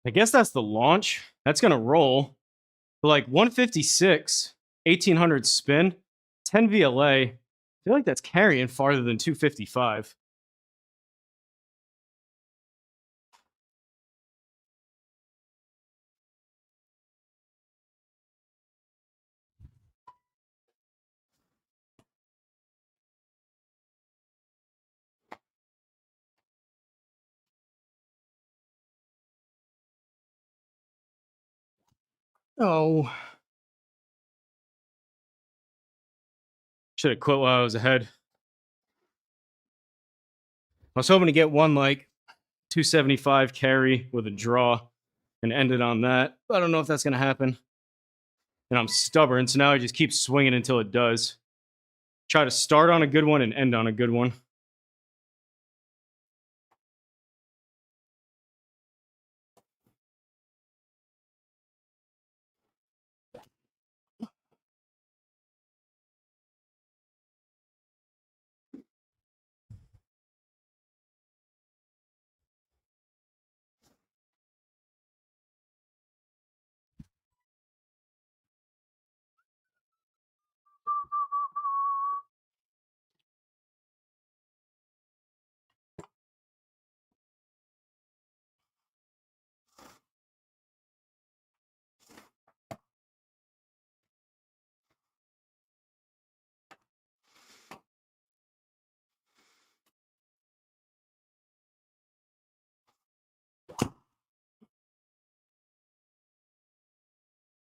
I guess that's the launch. That's going to roll. But like 156, 1800 spin, 10 VLA. I feel like that's carrying farther than 255. Oh. Should have quit while I was ahead. I was hoping to get one like 275 carry with a draw and end it on that. I don't know if that's going to happen. And I'm stubborn, so now I just keep swinging until it does. Try to start on a good one and end on a good one.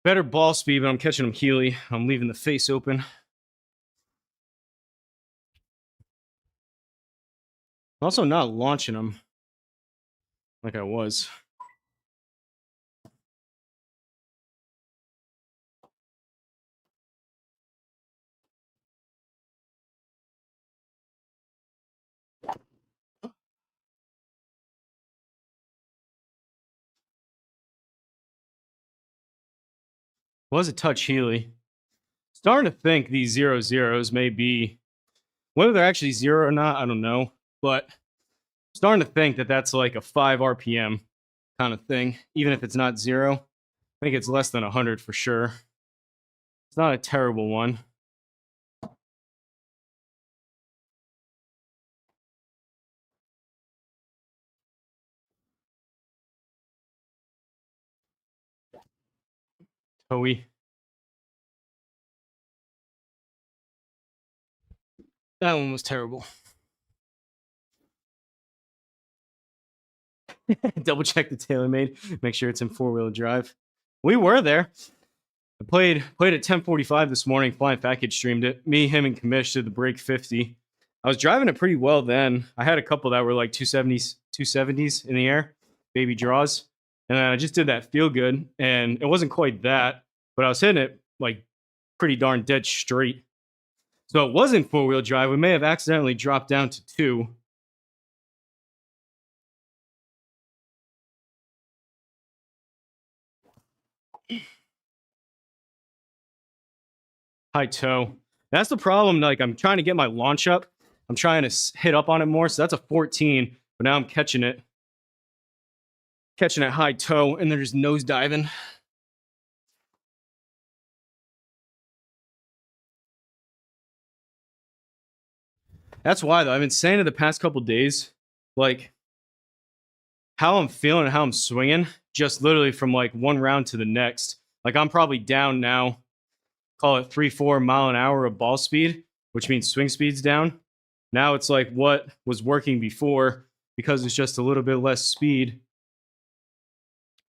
Better ball speed, but I'm catching him Healy. I'm leaving the face open. I'm also not launching him like I was. Was a touch Healy. Starting to think these 0-0s may be, whether they're actually 0 or not, I don't know. But starting to think that that's like a 5 RPM kind of thing, even if it's not 0. I think it's less than 100 for sure. It's not a terrible one. Toey. That one was terrible. Double check the TaylorMade. Make sure it's in 4-wheel drive. We were there. I played at 10:45 this morning. Flying Fat Kid streamed it. Me, him, and Kamish did the break 50. I was driving it pretty well then. I had a couple that were like 270s in the air, baby draws. And then I just did that feel good. And it wasn't quite that, but I was hitting it like pretty darn dead straight. So it wasn't 4-wheel drive. We may have accidentally dropped down to 2. High toe. That's the problem. Like, I'm trying to get my launch up. I'm trying to hit up on it more. So that's a 14. But now I'm catching it high toe, and they're just nose diving. That's why, though. I've been saying it the past couple days, like, how I'm feeling and how I'm swinging, just literally from like one round to the next. Like, I'm probably down now, call it 3-4 mile an hour of ball speed, which means swing speed's down. Now it's like what was working before, because it's just a little bit less speed,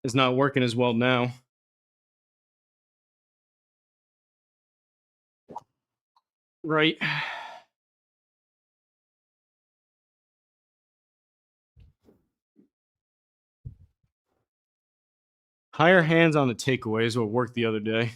is not working as well now. Right. Higher hands on the takeaway is what worked the other day.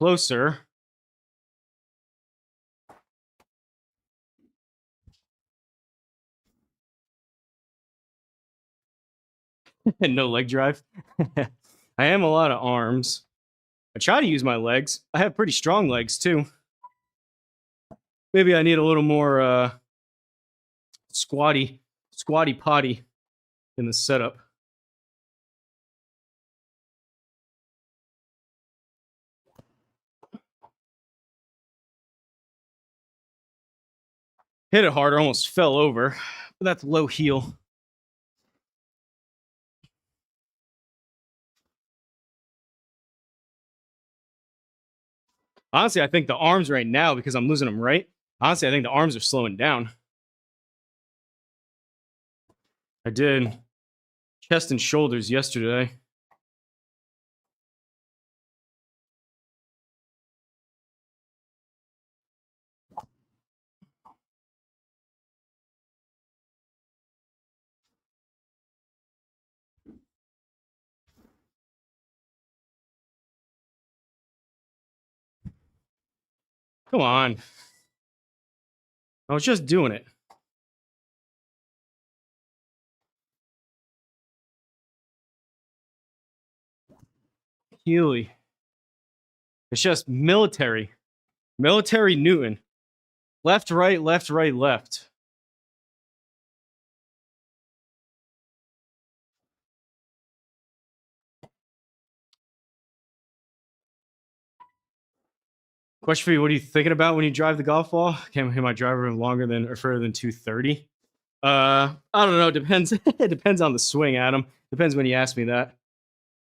closer. And no leg drive. I am a lot of arms. I try to use my legs. I have pretty strong legs too. Maybe I need a little more squatty potty in the setup. Hit it harder, almost fell over. But that's low heel. Honestly, I think the arms right now, because I'm losing them right, honestly, I think the arms are slowing down. I did chest and shoulders yesterday. Come on. I was just doing it. Healy. It's just military. Military Newton. Left, right, left, right, left. Question for you: what are you thinking about when you drive the golf ball? Can't hit my driver longer than or further than 230. I don't know. Depends. It depends on the swing, Adam. Depends when you ask me that.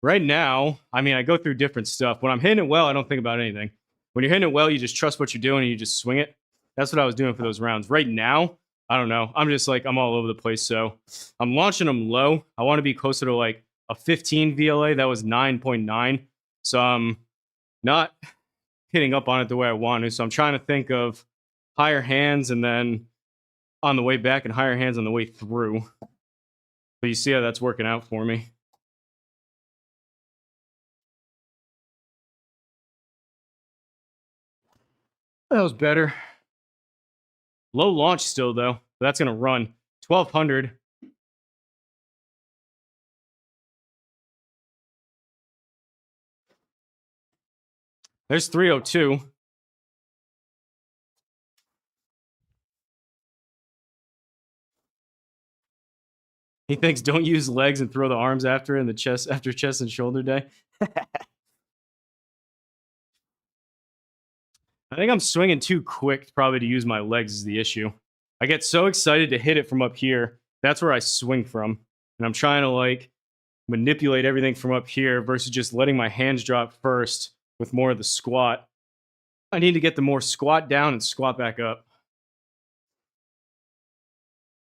Right now, I mean, I go through different stuff. When I'm hitting it well, I don't think about anything. When you're hitting it well, you just trust what you're doing and you just swing it. That's what I was doing for those rounds. Right now, I don't know. I'm just like, I'm all over the place. So I'm launching them low. I want to be closer to like a 15 VLA. That was 9.9. So I'm not hitting up on it the way I want to. So I'm trying to think of higher hands and then on the way back and higher hands on the way through. But you see how that's working out for me. That was better. Low launch still, though. That's going to run 1,200. There's 302. He thinks don't use legs and throw the arms after in the chest after chest and shoulder day. I think I'm swinging too quick probably to use my legs is the issue. I get so excited to hit it from up here. That's where I swing from. And I'm trying to like manipulate everything from up here versus just letting my hands drop first with more of the squat. I need to get the more squat down and squat back up.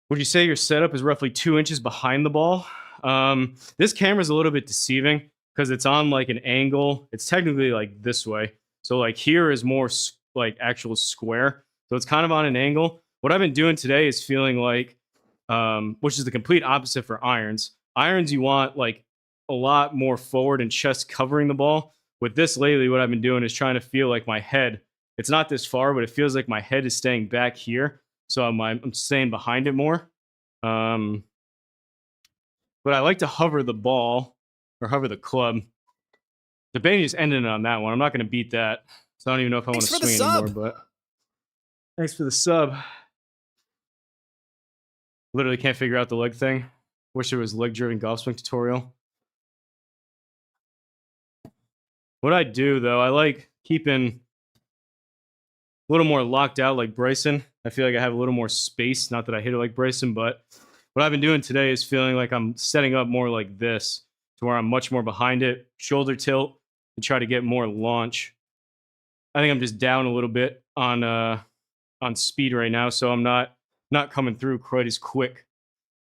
Would you say your setup is roughly 2 inches behind the ball? This camera's a little bit deceiving because it's on like an angle. It's technically like this way. So like here is more like actual square. So it's kind of on an angle. What I've been doing today is feeling like, which is the complete opposite for irons. Irons, you want like a lot more forward and chest covering the ball. With this lately, what I've been doing is trying to feel like my head, it's not this far, but it feels like my head is staying back here. So I'm staying behind it more. But I like to hover the ball or hover the club. The Benny just ended on that one. I'm not going to beat that. So I don't even know if I want to swing anymore. But thanks for the sub. Literally can't figure out the leg thing. Wish there was leg-driven golf swing tutorial. What I do, though, I like keeping a little more locked out like Bryson. I feel like I have a little more space. Not that I hit it like Bryson, but what I've been doing today is feeling like I'm setting up more like this to where I'm much more behind it, shoulder tilt, and try to get more launch. I think I'm just down a little bit on speed right now, so I'm not coming through quite as quick.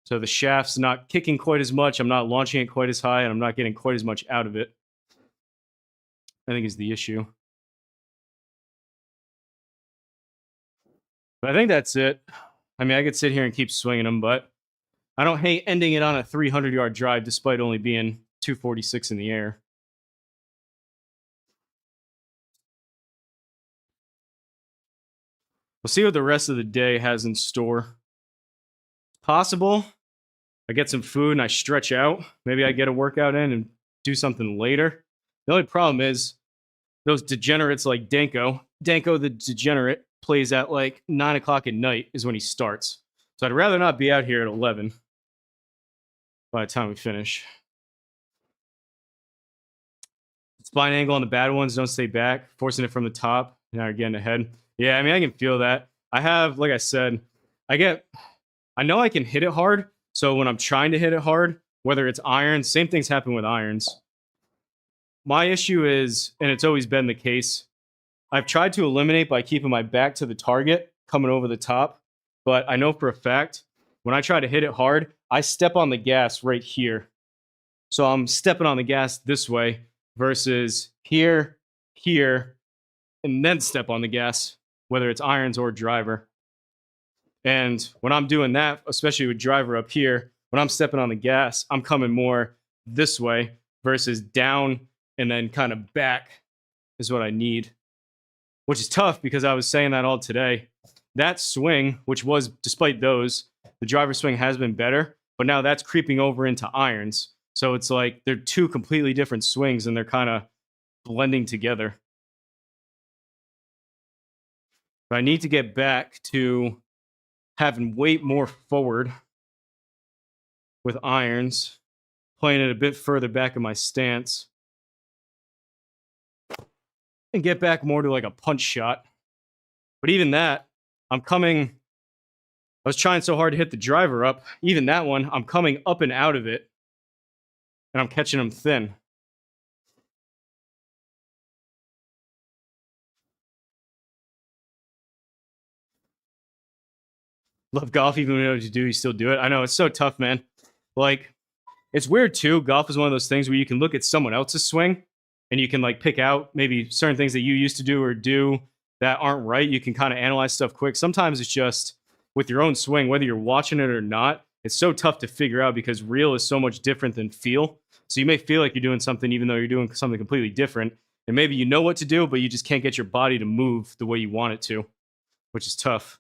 So the shaft's not kicking quite as much. I'm not launching it quite as high, and I'm not getting quite as much out of it. I think is the issue. But I think that's it. I mean, I could sit here and keep swinging them, but I don't hate ending it on a 300-yard drive despite only being 246 in the air. We'll see what the rest of the day has in store. It's possible I get some food and I stretch out. Maybe I get a workout in and do something later. The only problem is those degenerates like Danko the degenerate, plays at like 9 o'clock at night is when he starts. So I'd rather not be out here at 11 by the time we finish. Spine angle on the bad ones, don't stay back, forcing it from the top. Now you're getting ahead. Yeah, I mean, I can feel that. I have, like I said, I know I can hit it hard. So when I'm trying to hit it hard, whether it's irons, same things happen with irons. My issue is, and it's always been the case, I've tried to eliminate by keeping my back to the target, coming over the top. But I know for a fact, when I try to hit it hard, I step on the gas right here. So I'm stepping on the gas this way versus here, here, and then step on the gas, whether it's irons or driver. And when I'm doing that, especially with driver up here, when I'm stepping on the gas, I'm coming more this way versus down and then kind of back is what I need, which is tough because I was saying that all today. That swing, which was, despite those, the driver swing has been better, but now that's creeping over into irons. So it's like they're two completely different swings and they're kind of blending together. But I need to get back to having weight more forward with irons, playing it a bit further back in my stance, and get back more to like a punch shot. But even that, I was trying so hard to hit the driver up. Even that one, I'm coming up and out of it, and I'm catching them thin. Love golf, even when you know what to do, you still do it. I know, it's so tough, man. Like, it's weird too. Golf is one of those things where you can look at someone else's swing and you can like pick out maybe certain things that you used to do or do that aren't right. You can kind of analyze stuff quick. Sometimes it's just with your own swing, whether you're watching it or not, it's so tough to figure out because real is so much different than feel. So you may feel like you're doing something even though you're doing something completely different. And maybe you know what to do, but you just can't get your body to move the way you want it to, which is tough.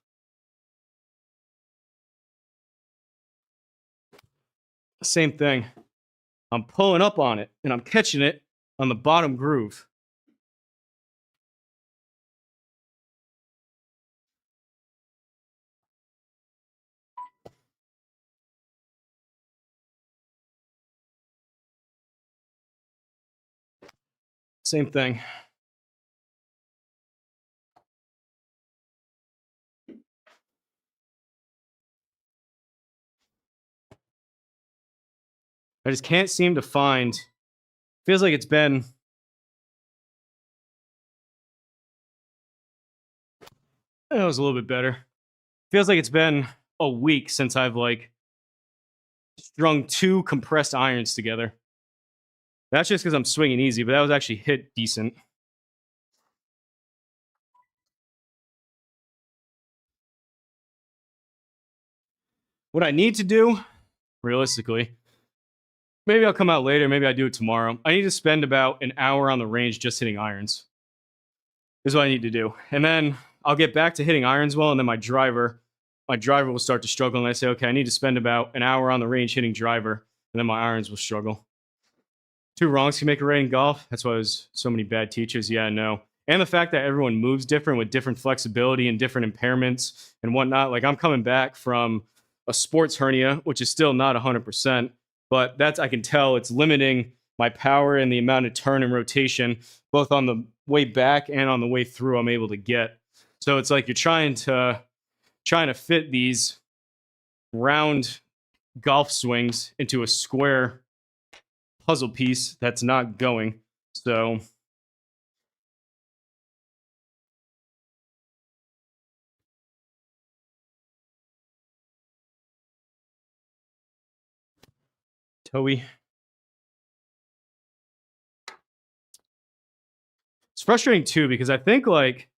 Same thing. I'm pulling up on it and I'm catching it on the bottom groove. Same thing. I just can't seem to find, feels like it's been, it was a little bit better. Feels like it's been a week since I've like strung 2 compressed irons together. That's just because I'm swinging easy, but that was actually hit decent. What I need to do, realistically, maybe I'll come out later, maybe I do it tomorrow. I need to spend about an hour on the range just hitting irons. This is what I need to do. And then I'll get back to hitting irons well, and then my driver will start to struggle, and I say, okay, I need to spend about an hour on the range hitting driver, and then my irons will struggle. 2 wrongs can make a right in golf. That's why there's so many bad teachers. Yeah, I know. And the fact that everyone moves different with different flexibility and different impairments and whatnot. Like, I'm coming back from a sports hernia, which is still not 100%, but that's, I can tell it's limiting my power and the amount of turn and rotation, both on the way back and on the way through I'm able to get. So it's like you're trying to fit these round golf swings into a square puzzle piece that's not going. So Toey. It's frustrating too because I think like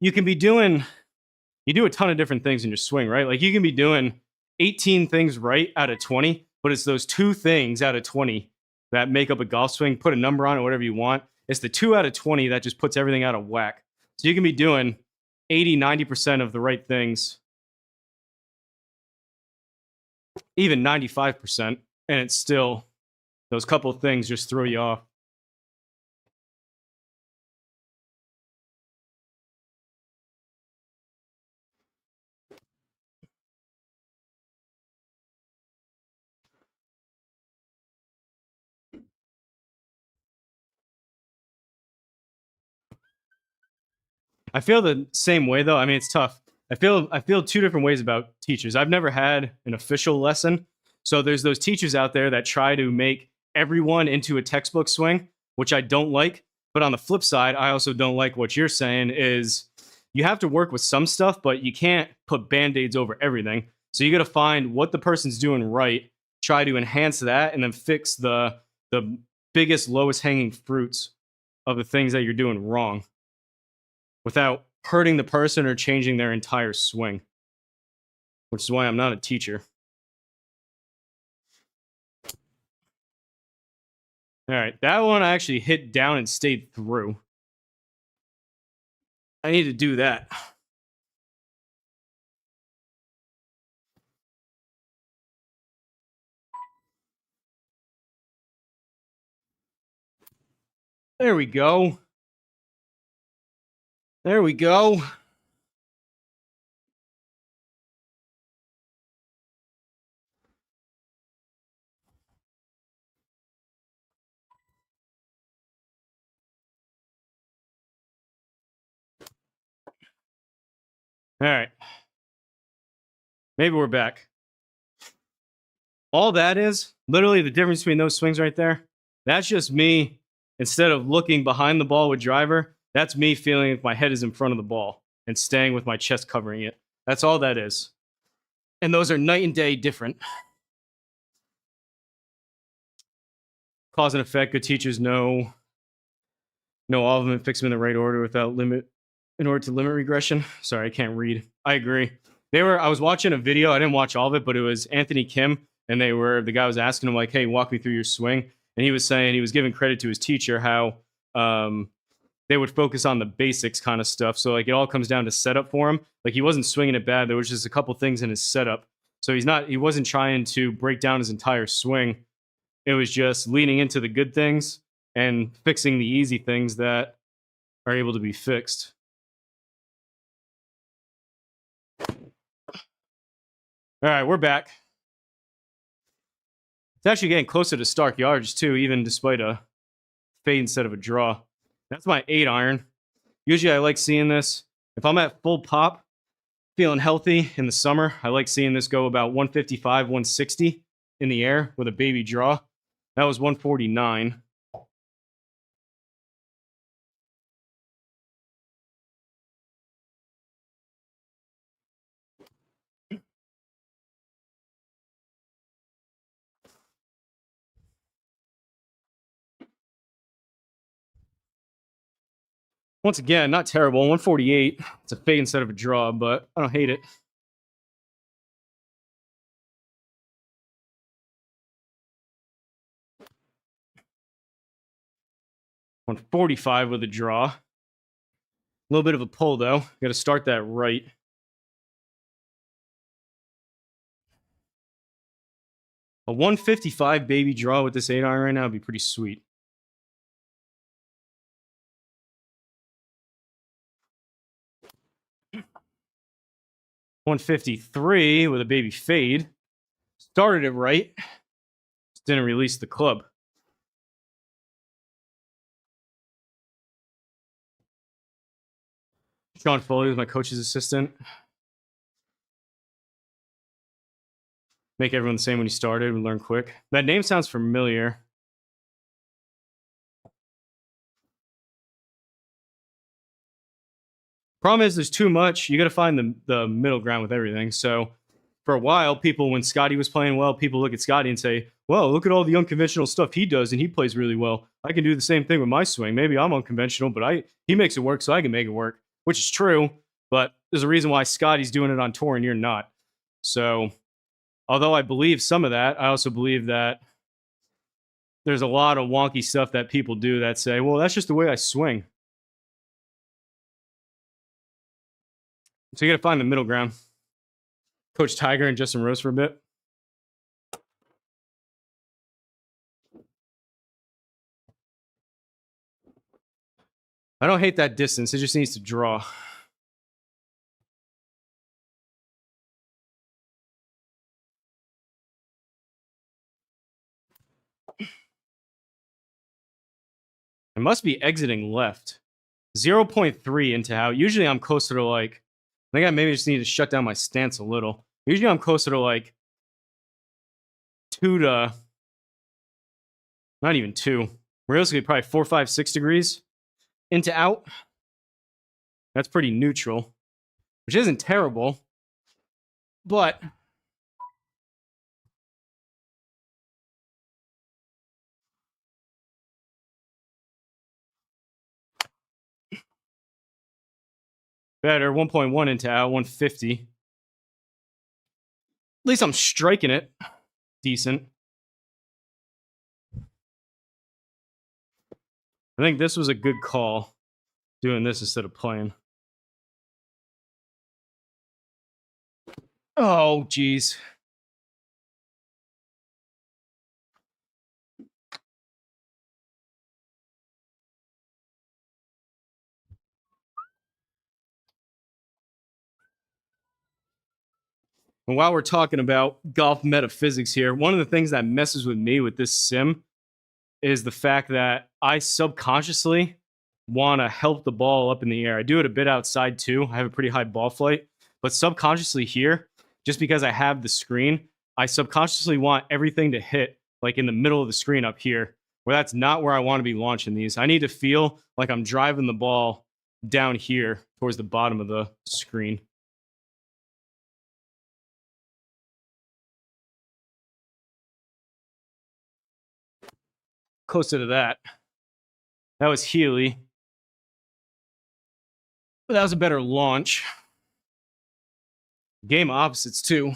you do a ton of different things in your swing, right? Like you can be doing 18 things right out of 20, but it's those 2 things out of 20 that make up a golf swing. Put a number on it, whatever you want. It's the 2 out of 20 that just puts everything out of whack. So you can be doing 80, 90% of the right things, even 95%, and it's still, those couple of things just throw you off. I feel the same way though. I mean, it's tough. I feel two different ways about teachers. I've never had an official lesson. So there's those teachers out there that try to make everyone into a textbook swing, which I don't like. But on the flip side, I also don't like what you're saying is you have to work with some stuff, but you can't put band-aids over everything. So you got to find what the person's doing right, try to enhance that, and then fix the biggest, lowest hanging fruits of the things that you're doing wrong without hurting the person or changing their entire swing, which is why I'm not a teacher. All right, that one I actually hit down and stayed through. I need to do that. There we go. There we go. All right. Maybe we're back. All that is, literally the difference between those swings right there, that's just me, instead of looking behind the ball with driver, that's me feeling like my head is in front of the ball and staying with my chest covering it. That's all that is. And those are night and day different. Cause and effect, good teachers know all of them and fix them in the right order without limit, in order to limit regression. Sorry, I can't read. I agree. I was watching a video, I didn't watch all of it, but it was Anthony Kim, and the guy was asking him like, hey, walk me through your swing. And he was saying, he was giving credit to his teacher, how they would focus on the basics kind of stuff. So like it all comes down to setup for him. Like he wasn't swinging it bad. There was just a couple things in his setup. So he wasn't trying to break down his entire swing. It was just leaning into the good things and fixing the easy things that are able to be fixed. All right, we're back. It's actually getting closer to Stark yards too, even despite a fade instead of a draw. That's my 8 iron. Usually I like seeing this. If I'm at full pop, feeling healthy in the summer, I like seeing this go about 155, 160 in the air with a baby draw. That was 149. Once again, not terrible. 148. It's a fade instead of a draw, but I don't hate it. $145 with a draw. A little bit of a pull, though. Got to start that right. A 155 baby draw with this 8 iron right now would be pretty sweet. $153 with a baby fade. Started it right. Just didn't release the club. Sean Foley was my coach's assistant. Make everyone the same when he started. We learn quick. That name sounds familiar. Problem is, there's too much. You got to find the middle ground with everything. So for a while, people, when Scotty was playing well, people look at Scotty and say, well, look at all the unconventional stuff he does, and he plays really well. I can do the same thing with my swing. Maybe I'm unconventional, but he makes it work, so I can make it work, which is true. But there's a reason why Scotty's doing it on tour and you're not. So although I believe some of that, I also believe that there's a lot of wonky stuff that people do that say, well, that's just the way I swing. So you got to find the middle ground. Coach Tiger and Justin Rose for a bit. I don't hate that distance. It just needs to draw. I must be exiting left. 0.3 into out. Usually I'm closer to like, I think I maybe just need to shut down my stance a little. Usually I'm closer to like 2 to, not even 2. Realistically, probably 4, 5, 6 degrees into out. That's pretty neutral, which isn't terrible, but better. 1.1 into out, 150. At least I'm striking it decent. I think this was a good call, doing this instead of playing. Oh, geez. And while we're talking about golf metaphysics here, one of the things that messes with me with this sim is the fact that I subconsciously want to help the ball up in the air. I do it a bit outside too. I have a pretty high ball flight, but subconsciously here, just because I have the screen, I subconsciously want everything to hit like in the middle of the screen up here, where that's not where I want to be launching these. I need to feel like I'm driving the ball down here towards the bottom of the screen. Closer to that. That was Healy. But that was a better launch. Game opposites, too.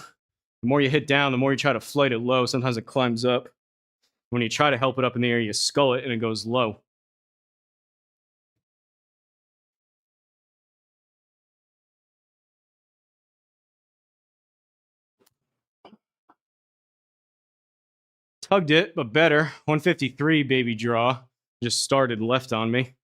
The more you hit down, the more you try to flight it low. Sometimes it climbs up. When you try to help it up in the air, you skull it and it goes low. Tugged it, but better. 153, baby draw. Just started left on me.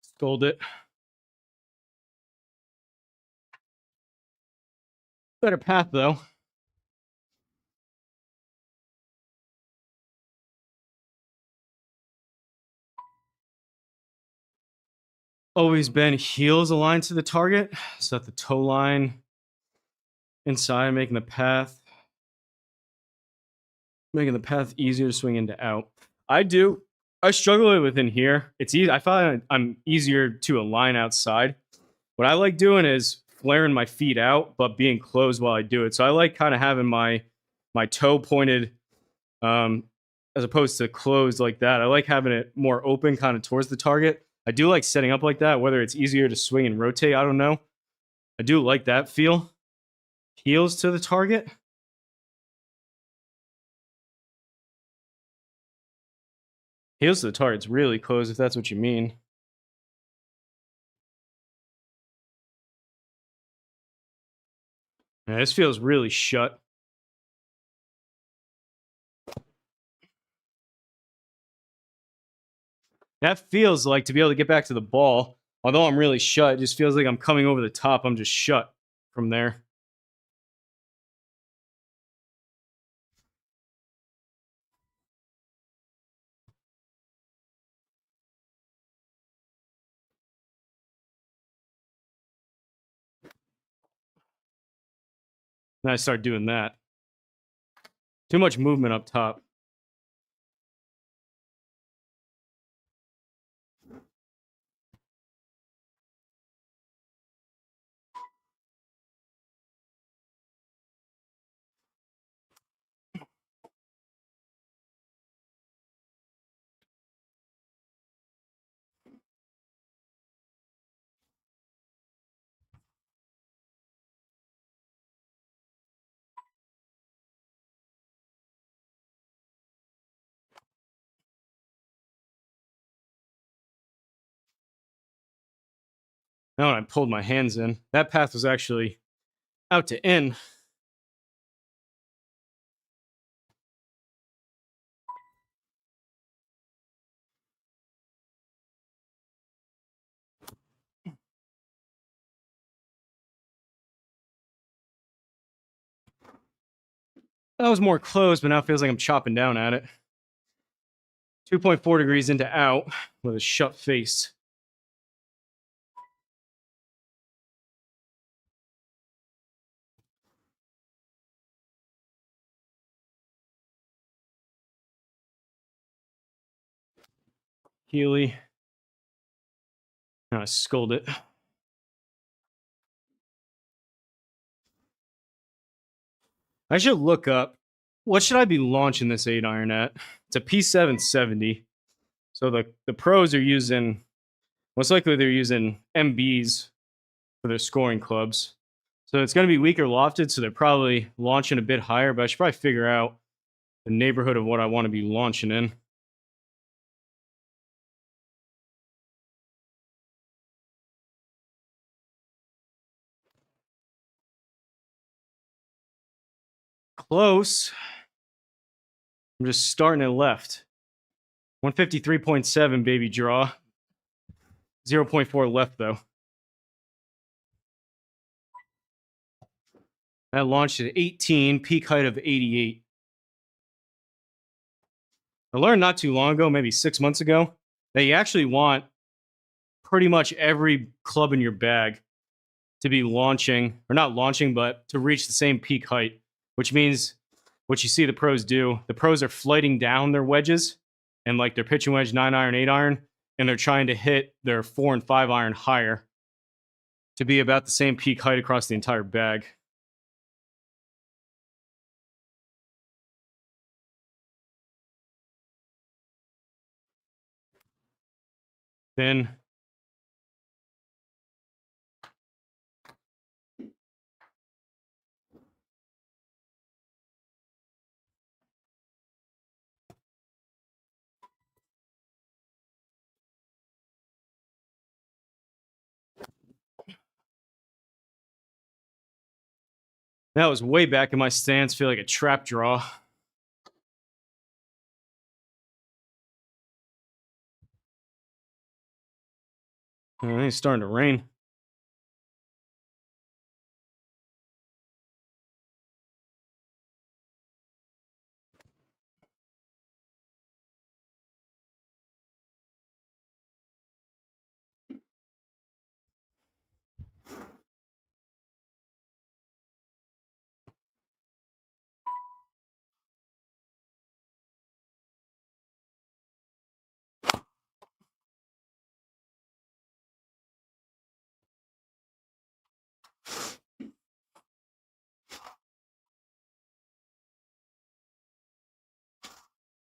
Scold it. Better path, though. Always been heels aligned to the target. Set the toe line inside, making the path easier to swing into out. I struggle with in here. It's easy. I find I'm easier to align outside. What I like doing is flaring my feet out, but being closed while I do it. So I like kind of having my toe pointed, as opposed to closed like that. I like having it more open, kind of towards the target. I do like setting up like that, whether it's easier to swing and rotate. I don't know. I do like that feel. Heels to the target. Heels to the target's really close, if that's what you mean. Yeah, this feels really shut. That feels like to be able to get back to the ball. Although I'm really shut, it just feels like I'm coming over the top. I'm just shut from there. Then I start doing that. Too much movement up top. Now when I pulled my hands in, that path was actually out to in. That was more closed, but now it feels like I'm chopping down at it. 2.4 degrees into out with a shut face. Healy. Now I scold it. I should look up, what should I be launching this 8 iron at? It's a P770. So the pros are using, most likely they're using MBs for their scoring clubs. So it's going to be weaker lofted, so they're probably launching a bit higher, but I should probably figure out the neighborhood of what I want to be launching in. Close. I'm just starting it left. 153.7, baby draw. 0.4 left, though. That launched at 18, peak height of 88. I learned not too long ago, maybe 6 months ago, that you actually want pretty much every club in your bag to be launching, or not launching, but to reach the same peak height, which means what you see the pros do, the pros are flighting down their wedges and like their pitching wedge 9 iron, 8 iron, and they're trying to hit their 4 and 5 iron higher to be about the same peak height across the entire bag. Then that was way back in my stance, feel like a trap draw. It's starting to rain.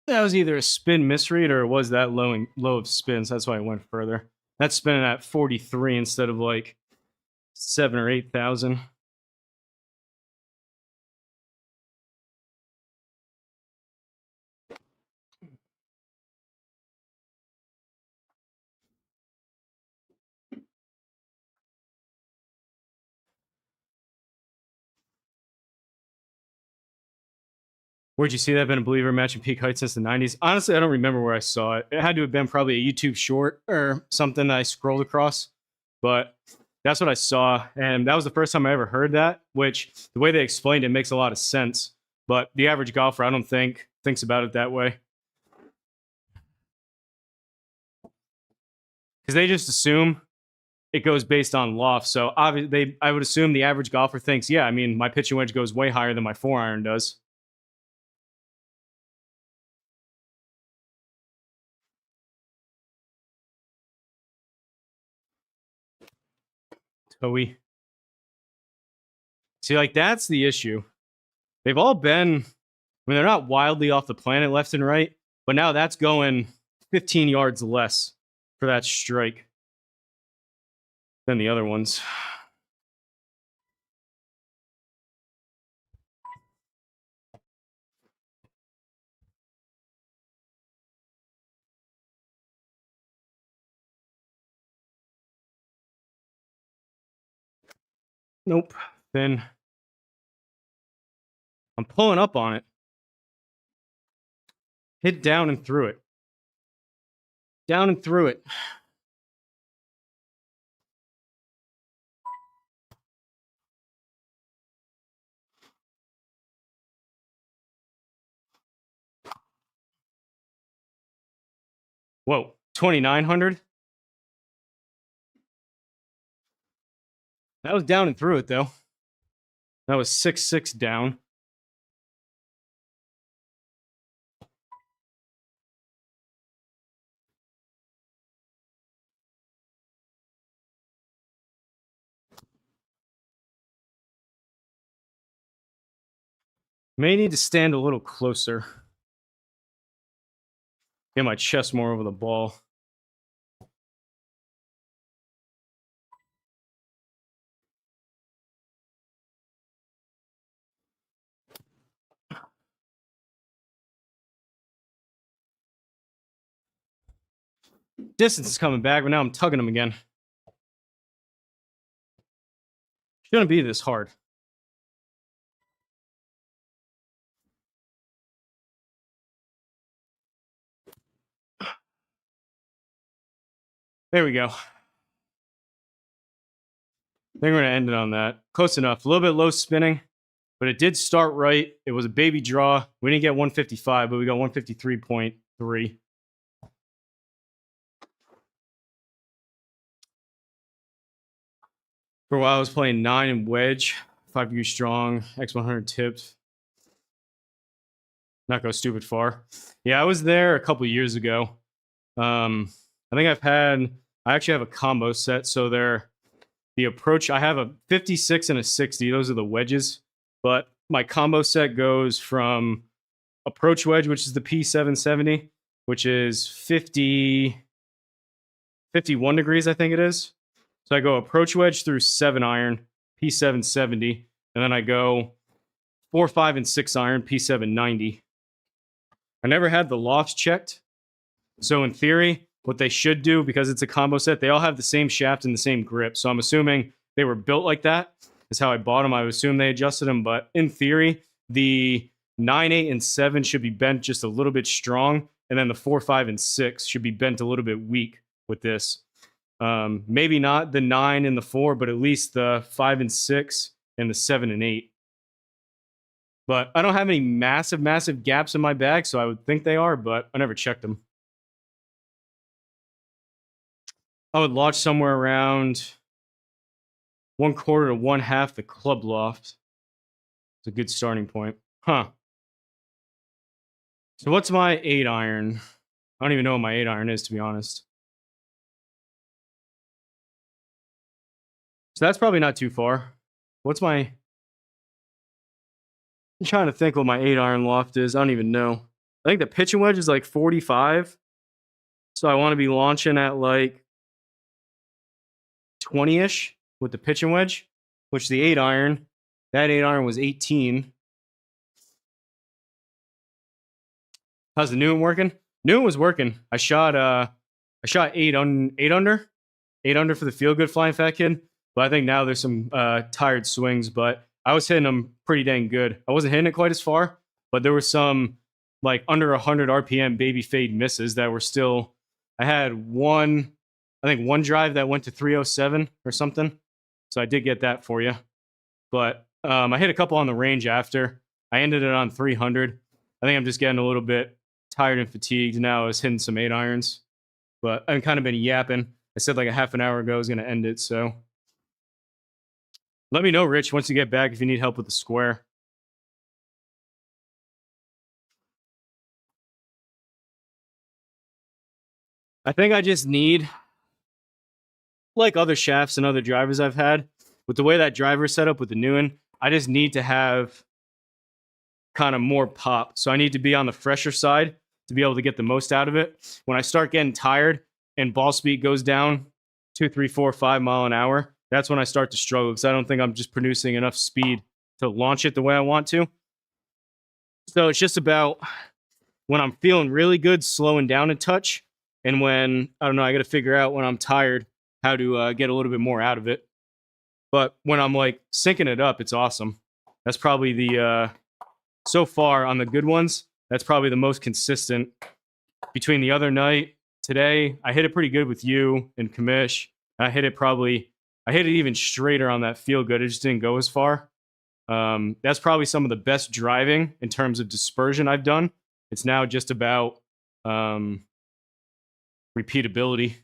That was either a spin misread or it was that low of spins. That's why I went further. That's spinning at 43 instead of like 7 or 8,000. Where'd you see that? Been a believer matching peak height since the 90s? Honestly, I don't remember where I saw it. It had to have been probably a YouTube short or something that I scrolled across. But that's what I saw. And that was the first time I ever heard that, which the way they explained it makes a lot of sense. But the average golfer, I don't think, thinks about it that way. Because they just assume it goes based on loft. So obviously, I would assume the average golfer thinks, yeah, I mean, my pitching wedge goes way higher than my 4 iron does. Toey. See, like, that's the issue. They've all been, I mean, they're not wildly off the planet left and right, but now that's going 15 yards less for that strike than the other ones. Nope. Thin. I'm pulling up on it. Hit down and through it. Down and through it. Whoa, 2,900? That was down and through it, though. That was 6.6 down. May need to stand a little closer. Get my chest more over the ball. Distance is coming back, but now I'm tugging them again. Shouldn't be this hard. There we go. I think we're going to end it on that. Close enough. A little bit low spinning, but it did start right. It was a baby draw. We didn't get 155, but we got 153.3. For a while, I was playing 9 and wedge, 5 degree strong, X100 tipped. Not go stupid far. Yeah, I was there a couple years ago. I think I actually have a combo set. So the approach, I have a 56 and a 60. Those are the wedges. But my combo set goes from approach wedge, which is the P770, which is 51 degrees, I think it is. So I go approach wedge through 7 iron, P770, and then I go 4, 5, and 6 iron, P790. I never had the lofts checked. So in theory, what they should do, because it's a combo set, they all have the same shaft and the same grip. So I'm assuming they were built like that. Is how I bought them. I would assume they adjusted them. But in theory, the 9, 8, and 7 should be bent just a little bit strong. And then the 4, 5, and 6 should be bent a little bit weak with this. Maybe not the 9 and the 4, but at least the 5 and 6 and the 7 and 8. But I don't have any massive gaps in my bag, so I would think they are, but I never checked them. I would launch somewhere around 1/4 to 1/2 the club loft. It's a good starting point. Huh. So what's my 8 iron? I don't even know what my 8 iron is, to be honest. So that's probably not too far. What's my... I'm trying to think what my 8 iron loft is. I don't even know. I think the pitching wedge is like 45. So I want to be launching at like 20-ish with the pitching wedge, which the 8 iron, that 8 iron was 18. How's the new one working? New one was working. I shot 8 under for the feel good flying fat kid. But I think now there's some tired swings, but I was hitting them pretty dang good. I wasn't hitting it quite as far, but there were some like under 100 RPM baby fade misses that were still. I had one drive that went to 307 or something. So I did get that for you. But I hit a couple on the range after. I ended it on 300. I think I'm just getting a little bit tired and fatigued now. I was hitting some 8 irons. But I've kind of been yapping. I said like a half an hour ago I was going to end it, so. Let me know, Rich, once you get back if you need help with the square. I think I just need, like other shafts and other drivers I've had, with the way that driver is set up with the new one, I just need to have kind of more pop. So I need to be on the fresher side to be able to get the most out of it. When I start getting tired and ball speed goes down 2, 3, 4, 5 mile an hour, that's when I start to struggle because I don't think I'm just producing enough speed to launch it the way I want to. So it's just about when I'm feeling really good, slowing down a touch. And when, I don't know, I got to figure out when I'm tired how to get a little bit more out of it. But when I'm like syncing it up, it's awesome. That's probably the so far on the good ones, that's probably the most consistent. Between the other night, today, I hit it pretty good with you and Kamish. I hit it even straighter on that feel good. It just didn't go as far. That's probably some of the best driving in terms of dispersion I've done. It's now just about repeatability.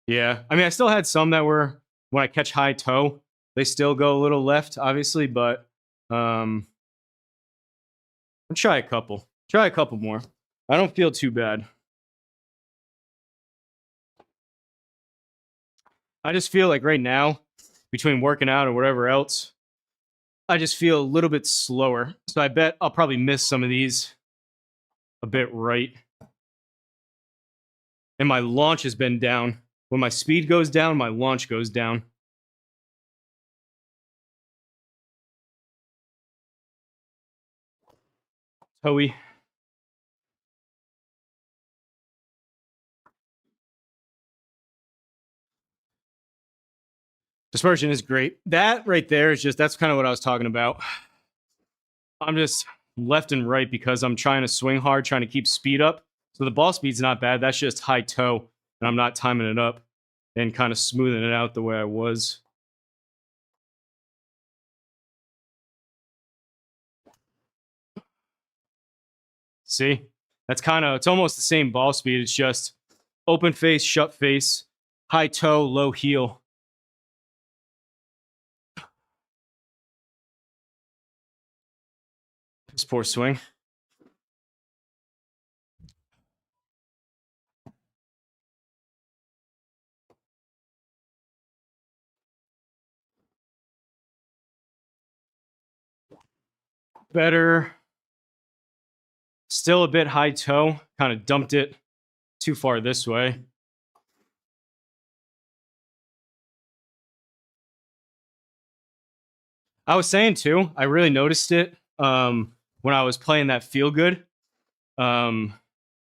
Yeah, I mean, I still had some that were, when I catch high toe, they still go a little left, obviously, but I'll try a couple. Try a couple more. I don't feel too bad. I just feel like right now, between working out or whatever else, I just feel a little bit slower. So I bet I'll probably miss some of these a bit right. And my launch has been down. When my speed goes down, my launch goes down. Hoey. Dispersion is great. That right there is just, that's kind of what I was talking about. I'm just left and right because I'm trying to swing hard, trying to keep speed up. So the ball speed's not bad. That's just high toe, and I'm not timing it up and kind of smoothing it out the way I was. See? That's kind of, it's almost the same ball speed. It's just open face, shut face, high toe, low heel. This poor swing. Better. Still a bit high toe. Kind of dumped it too far this way. I was saying too, I really noticed it when I was playing that feel good. The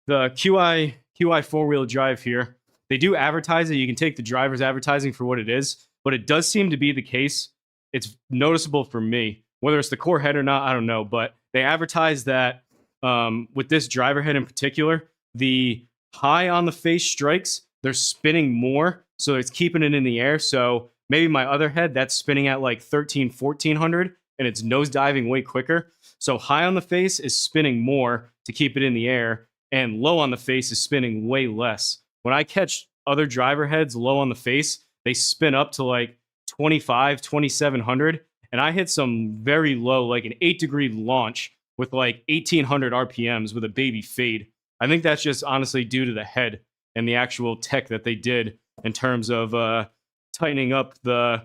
QI four-wheel drive here, they do advertise it. You can take the driver's advertising for what it is, but it does seem to be the case. It's noticeable for me. Whether it's the core head or not, I don't know, but they advertise that with this driver head in particular, the high on the face strikes, they're spinning more, so it's keeping it in the air. So maybe my other head, that's spinning at like 1400, and it's nosediving way quicker. So high on the face is spinning more to keep it in the air, and low on the face is spinning way less. When I catch other driver heads low on the face, they spin up to like 2700, and I hit some very low, like an 8-degree launch with like 1800 RPMs with a baby fade. I think that's just honestly due to the head and the actual tech that they did in terms of tightening up the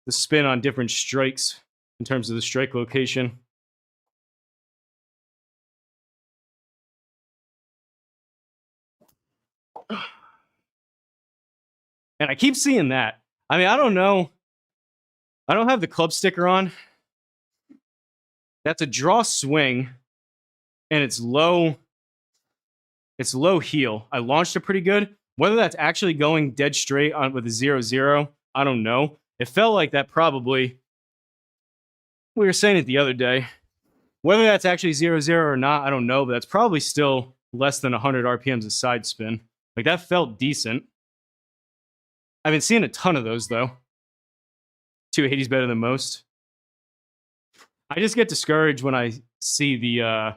spin on different strikes in terms of the strike location. And I keep seeing that. I mean, I don't know. I don't have the club sticker on. That's a draw swing, and it's low. It's low heel. I launched it pretty good. Whether that's actually going dead straight on with a 0-0, I don't know. It felt like that probably. We were saying it the other day. Whether that's actually 0-0 or not, I don't know, but that's probably still less than 100 RPMs of side spin. Like, that felt decent. I've been seeing a ton of those, though. 280's better than most. I just get discouraged when I see the,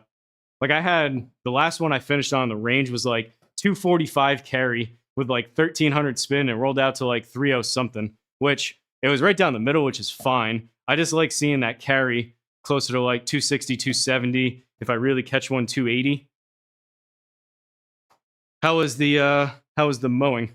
like I had, the last one I finished on the range was like 245 carry with like 1300 spin and rolled out to like 30 something, which it was right down the middle, which is fine. I just like seeing that carry closer to like 260, 270. If I really catch one, 280. How was the mowing?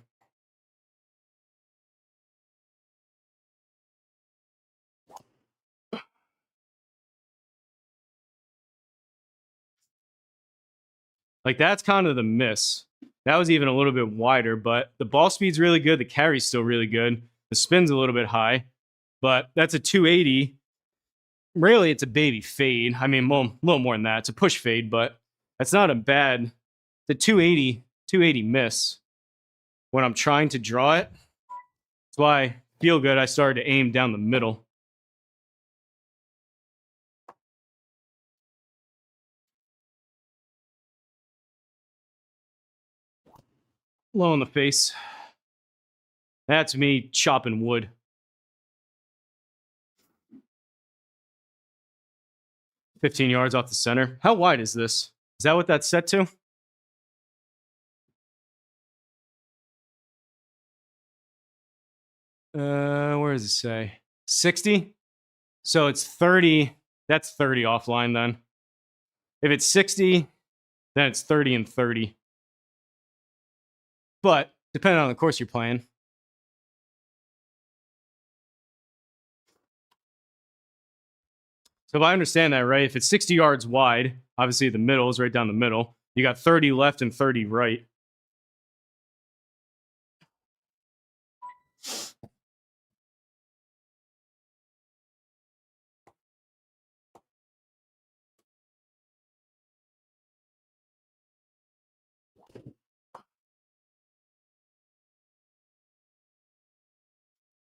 Like, that's kind of the miss. That was even a little bit wider, but the ball speed's really good. The carry's still really good. The spin's a little bit high, but that's a 280. Really, it's a baby fade. I mean, a little more than that. It's a push fade, but that's not a bad. The 280 miss when I'm trying to draw it. That's why I feel good. I started to aim down the middle. Low in the face. That's me chopping wood. $15 yards off the center. How wide is this? Is that what that's set to? Where does it say? 60? So it's 30. That's 30 offline then. If it's 60, then it's 30 and 30. But depending on the course you're playing. So if I understand that right, if it's 60 yards wide, obviously the middle is right down the middle. You got 30 left and 30 right.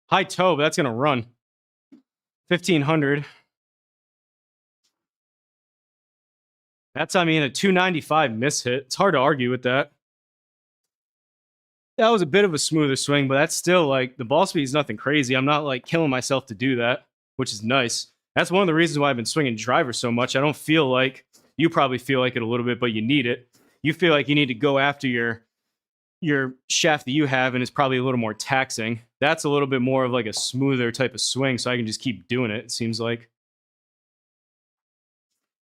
High toe, but that's going to run. 1,500. That's, I mean, a 295 miss hit. It's hard to argue with that. That was a bit of a smoother swing, but that's still like the ball speed is nothing crazy. I'm not like killing myself to do that, which is nice. That's one of the reasons why I've been swinging driver so much. I don't feel like you probably feel like it a little bit, but you need it. You feel like you need to go after your shaft that you have, and it's probably a little more taxing. That's a little bit more of like a smoother type of swing, so I can just keep doing it, it seems like.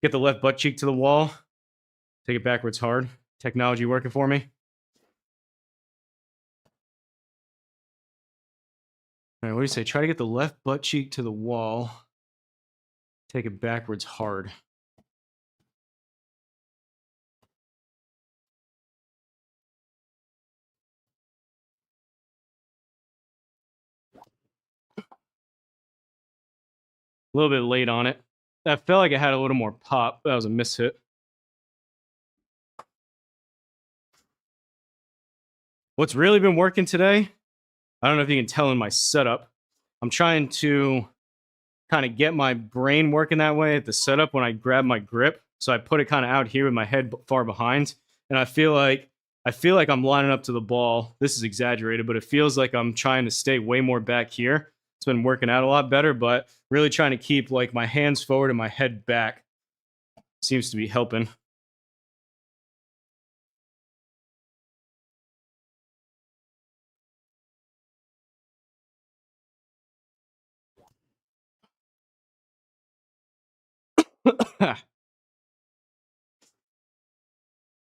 Get the left butt cheek to the wall. Take it backwards hard. Technology working for me. All right, what do you say? Try to get the left butt cheek to the wall. Take it backwards hard. A little bit late on it. I felt like it had a little more pop. That was a miss hit. What's really been working today, I don't know if you can tell in my setup, I'm trying to kind of get my brain working that way at the setup when I grab my grip. So I put it kind of out here with my head far behind, and I feel like I'm lining up to the ball. This is exaggerated, but it feels like I'm trying to stay way more back here. It's been working out a lot better, but really trying to keep like my hands forward and my head back seems to be helping.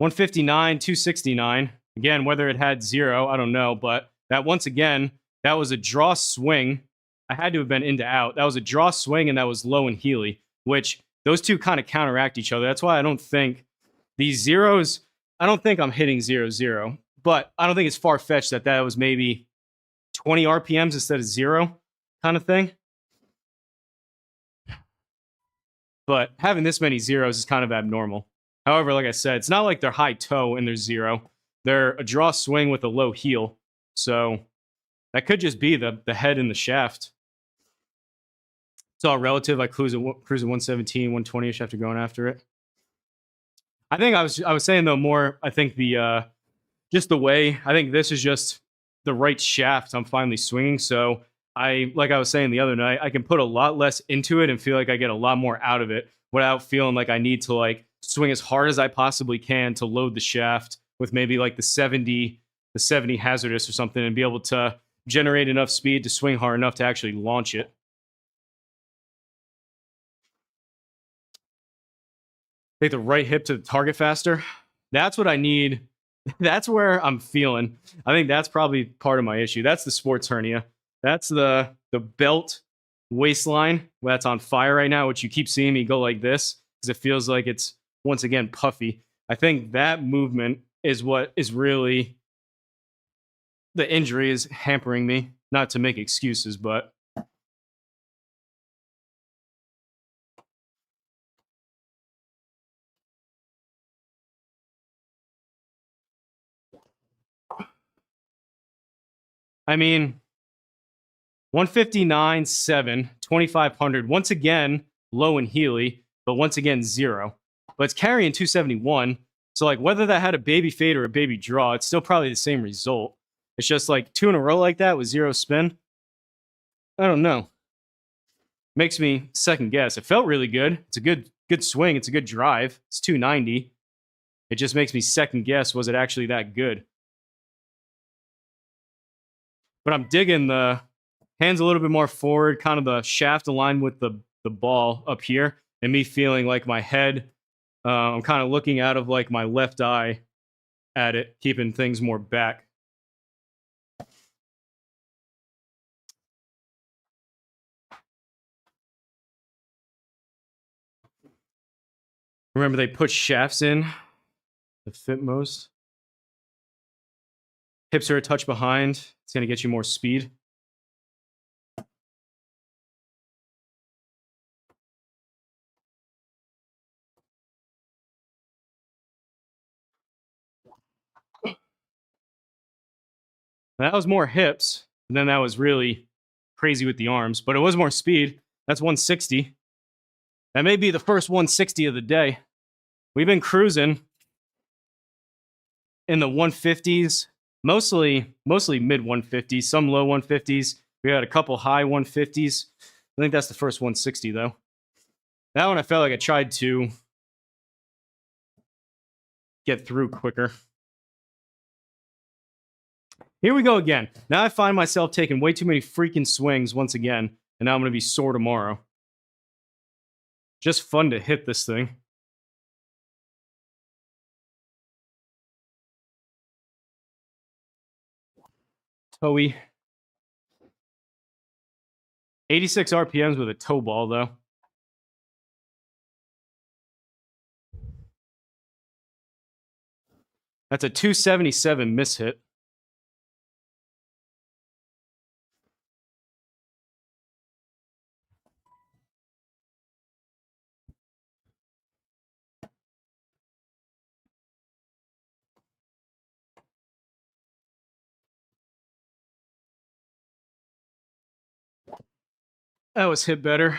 $159, $269. Again, whether it had zero, I don't know, but that once again, that was a draw swing. I had to have been into out. That was a draw swing, and that was low and Healy, which those two kind of counteract each other. That's why I don't think these zeros, I don't think I'm hitting 0-0, but I don't think it's far fetched that that was maybe 20 RPMs instead of zero kind of thing. But having this many zeros is kind of abnormal. However, like I said, it's not like they're high toe and they're zero. They're a draw swing with a low heel. So that could just be the head and the shaft. It's all relative. I cruise at 117, 120-ish after going after it. I think I was saying though more, I think the just the way, I think this is just the right shaft I'm finally swinging. So like I was saying the other night, I can put a lot less into it and feel like I get a lot more out of it without feeling like I need to like swing as hard as I possibly can to load the shaft with maybe like the 70 HZRDUS or something, and be able to generate enough speed to swing hard enough to actually launch it. Take the right hip to the target faster. That's what I need. That's where I'm feeling. I think that's probably part of my issue. That's the sports hernia. That's the belt waistline that's on fire right now, which you keep seeing me go like this because it feels like it's once again puffy. I think that movement is what is really the injury is hampering me. Not to make excuses, but I mean, 159.7, 2,500. Once again, low in Healy, but once again, 0. But it's carrying 271. So, like, whether that had a baby fade or a baby draw, it's still probably the same result. It's just like 2 in a row like that with 0 spin. I don't know. Makes me second guess. It felt really good. It's a good swing. It's a good drive. It's 290. It just makes me second guess, was it actually that good? But I'm digging the hands a little bit more forward, kind of the shaft aligned with the ball up here, and me feeling like my head, I'm kind of looking out of like my left eye at it, keeping things more back. Remember, they put shafts in to fit most. Hips are a touch behind. It's going to get you more speed. That was more hips, and then that was really crazy with the arms, but it was more speed. That's 160. That may be the first 160 of the day. We've been cruising in the 150s, mostly mid 150s, some low 150s. We had a couple high 150s. I think that's the first 160, though. That one I felt like I tried to get through quicker. Here we go again. Now I find myself taking way too many freaking swings once again, and now I'm going to be sore tomorrow. Just fun to hit this thing. Toey. 86 RPMs with a toe ball, though. That's a 277 miss hit. That was hit better.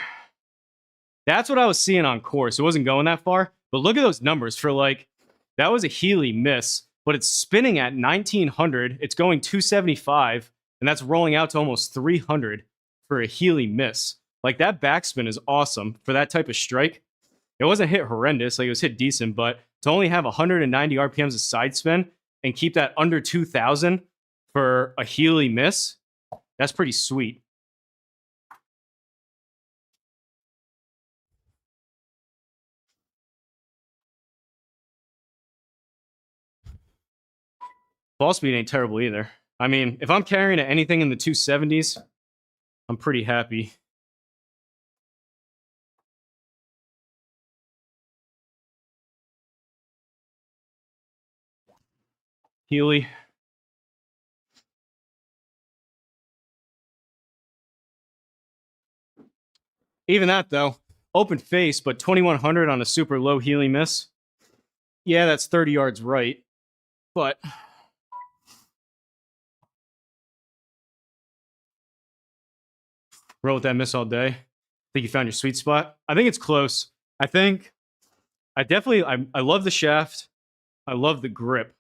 That's what I was seeing on course. It wasn't going that far, but look at those numbers for like, that was a Healy miss, but it's spinning at 1900. It's going 275, and that's rolling out to almost 300 for a Healy miss. Like, that backspin is awesome for that type of strike. It wasn't hit horrendous, like it was hit decent, but to only have 190 RPMs of side spin and keep that under 2000 for a Healy miss, that's pretty sweet. Ball speed ain't terrible either. I mean, if I'm carrying anything in the 270s, I'm pretty happy. Healy. Even that, though, open face, but 2100 on a super low Healy miss. Yeah, that's 30 yards right, but roll with that miss all day. I think you found your sweet spot. I think it's close. I love the shaft. I love the grip.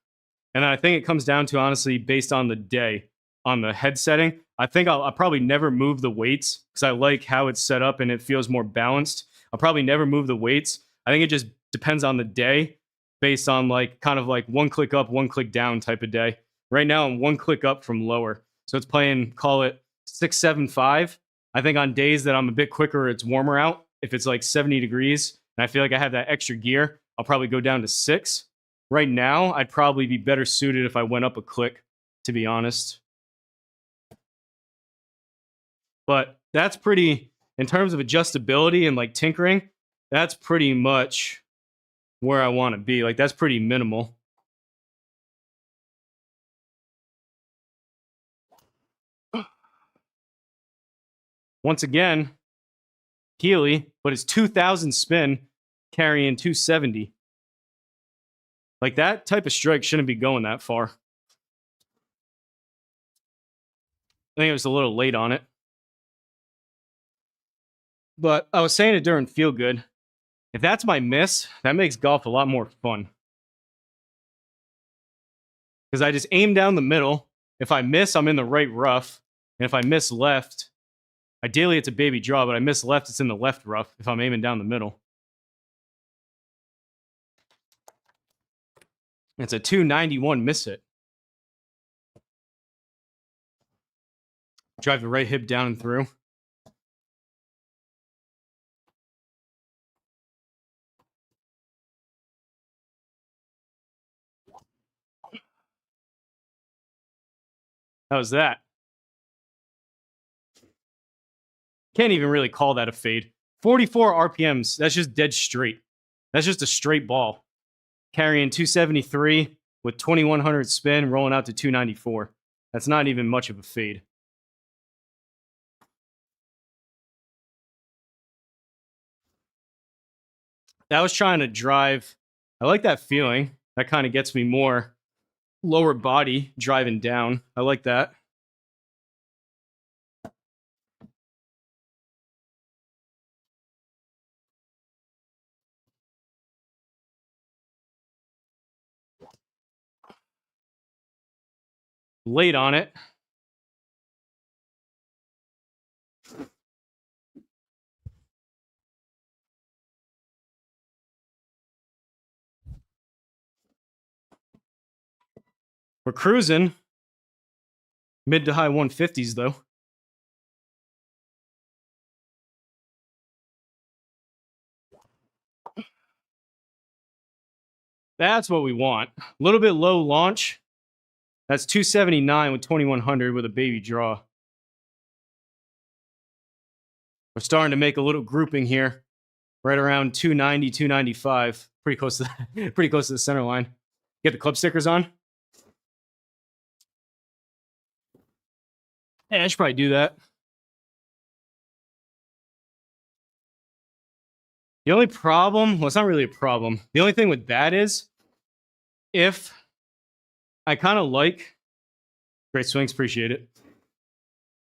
And I think it comes down to, honestly, based on the day, on the head setting. I think I'll probably never move the weights because I like how it's set up and it feels more balanced. I'll probably never move the weights. I think it just depends on the day based on like kind of like one click up, one click down type of day. Right now, I'm one click up from lower. So it's playing, call it 675. I think on days that I'm a bit quicker, it's warmer out. If it's like 70 degrees and I feel like I have that extra gear, I'll probably go down to 6. Right now, I'd probably be better suited if I went up a click, to be honest. But that's pretty, in terms of adjustability and like tinkering, that's pretty much where I want to be. Like, that's pretty minimal. Once again, Healy, but it's 2000 spin carrying 270. Like, that type of strike shouldn't be going that far. I think it was a little late on it. But I was saying it during Feel Good. If that's my miss, that makes golf a lot more fun. Because I just aim down the middle. If I miss, I'm in the right rough. And if I miss left, ideally it's a baby draw, but I miss left, it's in the left rough if I'm aiming down the middle. It's a 291 miss it. Drive the right hip down and through. How was that? Can't even really call that a fade. 44 RPMs, that's just dead straight. That's just a straight ball. Carrying 273 with 2100 spin, rolling out to 294. That's not even much of a fade. That was trying to drive. I like that feeling. That kind of gets me more lower body driving down. I like that. Late on it. We're cruising. Mid to high 150s, though. That's what we want. A little bit low launch. That's 279 with 2100 with a baby draw. We're starting to make a little grouping here. Right around 290, 295. Pretty close to pretty close to the center line. Get the club stickers on. Yeah, I should probably do that. The only problem, well, it's not really a problem. The only thing with that is if I kind of like great swings, appreciate it.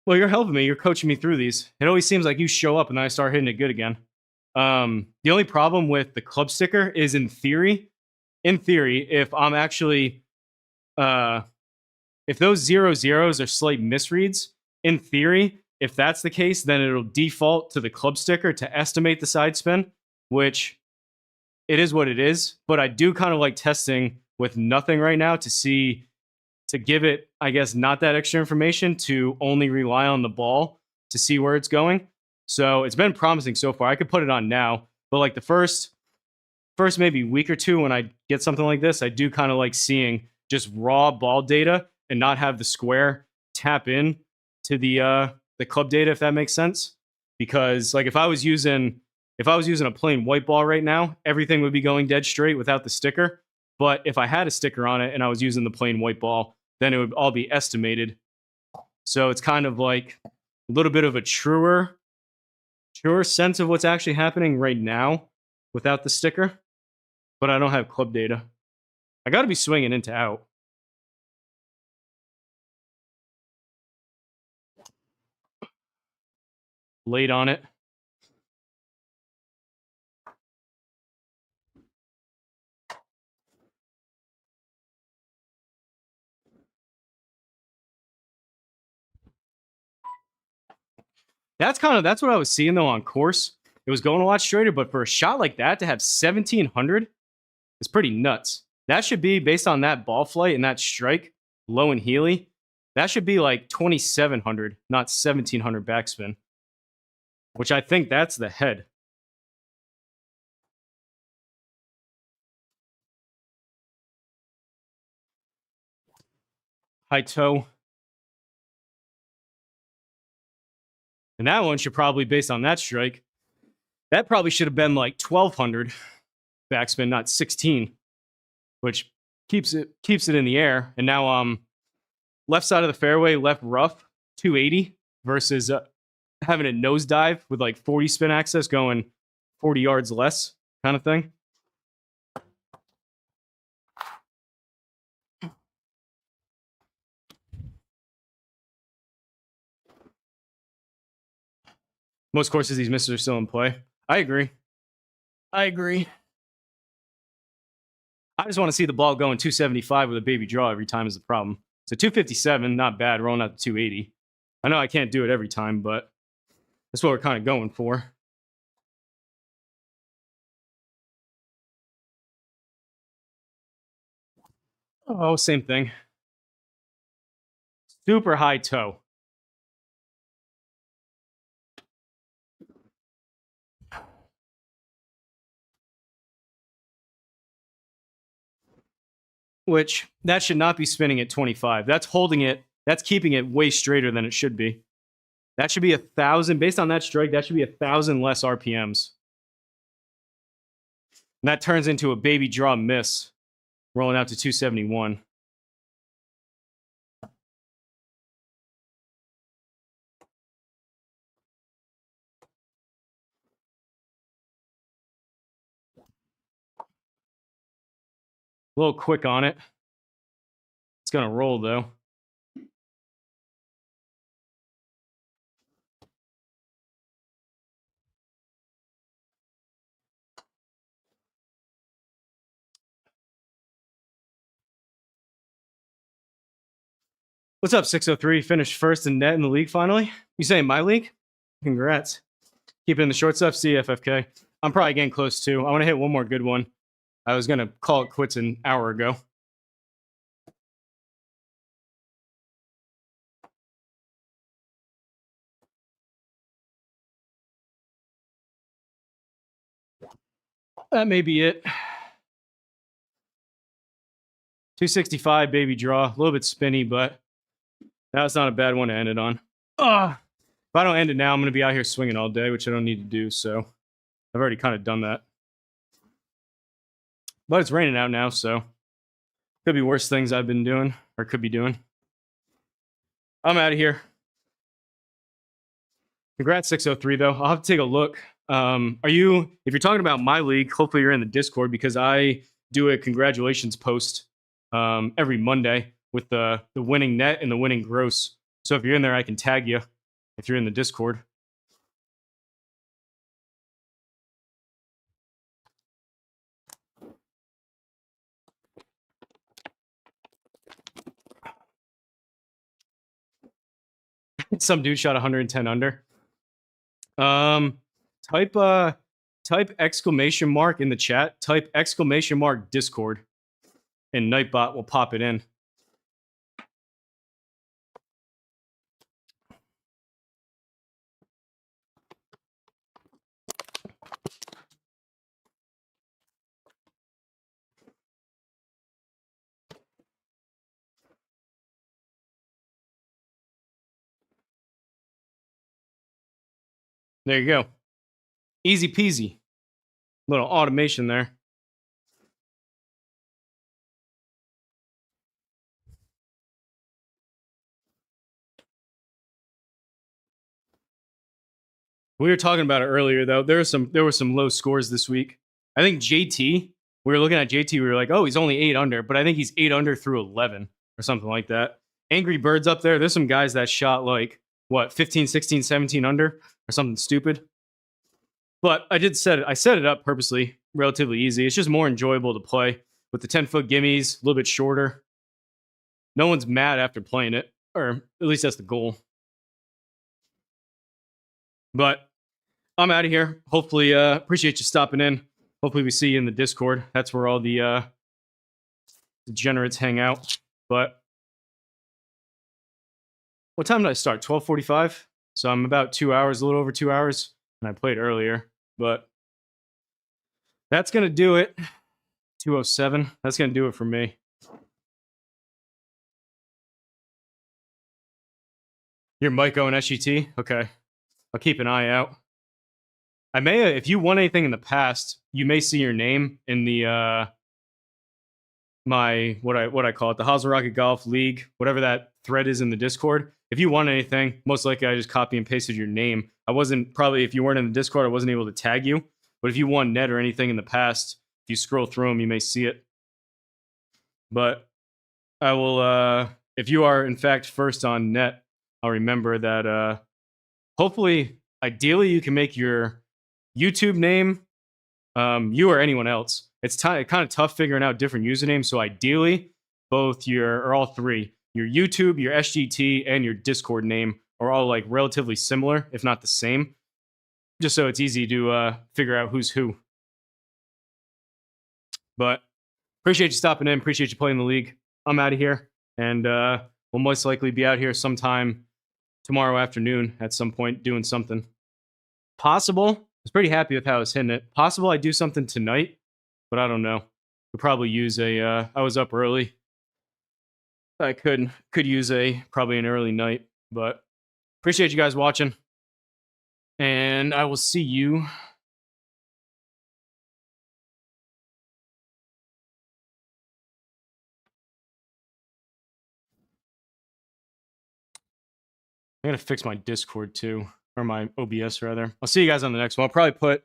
Well, you're helping me. You're coaching me through these. It always seems like you show up and then I start hitting it good again. The only problem with the club sticker is in theory, if I'm actually, if those 0 zeros are slight misreads, in theory, if that's the case, then it'll default to the club sticker to estimate the side spin, which it is what it is. But I do kind of like testing with nothing right now to see, to give it, I guess, not that extra information, to only rely on the ball to see where it's going. So it's been promising so far. I could put it on now, but like the first maybe week or two when I get something like this, I do kind of like seeing just raw ball data and not have the square tap in to the club data, if that makes sense. Because like if I was using a plain white ball right now, everything would be going dead straight without the sticker. But if I had a sticker on it and I was using the plain white ball, then it would all be estimated. So it's kind of like a little bit of a truer sense of what's actually happening right now without the sticker. But I don't have club data. I got to be swinging into out. Late on it. That's what I was seeing though on course. It was going a lot straighter, but for a shot like that to have 1700 is pretty nuts. That should be, based on that ball flight and that strike, low and heely, that should be like 2700, not 1700 backspin, which I think that's the head. High toe. And that one should probably, based on that strike, that probably should have been like 1200 backspin, not 16, which keeps it in the air. And now left side of the fairway, left rough, 280 versus having a nosedive with like 40 spin access going 40 yards less kind of thing. Most courses, these misses are still in play. I agree. I just want to see the ball going 275 with a baby draw every time is the problem. So 257, not bad, rolling out to 280. I know I can't do it every time, but that's what we're kind of going for. Oh, same thing. Super high toe. Which, that should not be spinning at 25. That's holding it, that's keeping it way straighter than it should be. That should be 1,000, based on that strike, that should be 1,000 less RPMs. And that turns into a baby draw miss, rolling out to 271. A little quick on it. It's going to roll, though. What's up, 603? Finished first in net in the league finally? You saying my league? Congrats. Keep it in the short stuff. CFFK. I'm probably getting close too. I want to hit one more good one. I was going to call it quits an hour ago. That may be it. 265 baby draw. A little bit spinny, but that's not a bad one to end it on. If I don't end it now, I'm going to be out here swinging all day, which I don't need to do, so I've already kind of done that. But it's raining out now, so could be worse things I've been doing, or could be doing. I'm out of here. Congrats, 603, though. I'll have to take a look. If you're talking about my league, hopefully you're in the Discord, because I do a congratulations post every Monday with the winning net and the winning gross. So if you're in there, I can tag you if you're in the Discord. Some dude shot 110 under. Type exclamation mark in the chat. Type exclamation mark Discord, and Nightbot will pop it in. There you go. Easy peasy. Little automation there. We were talking about it earlier, though. There were some low scores this week. I think JT, we were looking at JT, we were like, oh, he's only 8 under, but I think he's 8 under through 11 or something like that. Angry Birds up there. There's some guys that shot like, what, 15, 16, 17 under or something stupid. But I set it up purposely, relatively easy. It's just more enjoyable to play with the 10-foot gimmies, a little bit shorter. No one's mad after playing it, or at least that's the goal. But I'm out of here. Hopefully, appreciate you stopping in. Hopefully we see you in the Discord. That's where all the degenerates hang out. But what time did I start? 12:45? So I'm about 2 hours, a little over 2 hours. And I played earlier. But that's going to do it. 207. That's going to do it for me. Your Myco and SGT? Okay. I'll keep an eye out. I may, if you won anything in the past, you may see your name in the my what I call it, the Hosel Rocket Golf League, whatever that thread is in the Discord. If you won anything, most likely I just copy and pasted your name. I wasn't probably, if you weren't in the Discord, I wasn't able to tag you. But if you won net or anything in the past, if you scroll through them, you may see it. But I will, if you are in fact first on net, I'll remember that. Hopefully ideally you can make your YouTube name you or anyone else. It's kind of tough figuring out different usernames. So ideally, both or all three, your YouTube, your SGT, and your Discord name are all like relatively similar, if not the same, just so it's easy to figure out who's who. But appreciate you stopping in. Appreciate you playing the league. I'm out of here, and we'll most likely be out here sometime tomorrow afternoon at some point doing something. Possible. I was pretty happy with how I was hitting it. Possible I do something tonight, but I don't know. Could probably use a. I was up early. I could use probably an early night, but appreciate you guys watching, and I will see you. I gotta fix my Discord too, or my OBS rather. I'll see you guys on the next one. I'll probably put.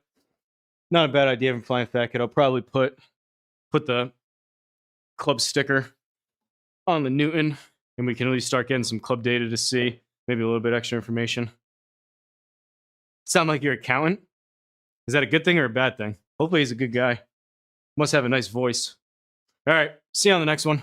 Not a bad idea from Flying Fat Kid. I'll probably put the club sticker on the Newton, and we can at least start getting some club data to see. Maybe a little bit extra information. Sound like your accountant? Is that a good thing or a bad thing? Hopefully he's a good guy. Must have a nice voice. All right, see you on the next one.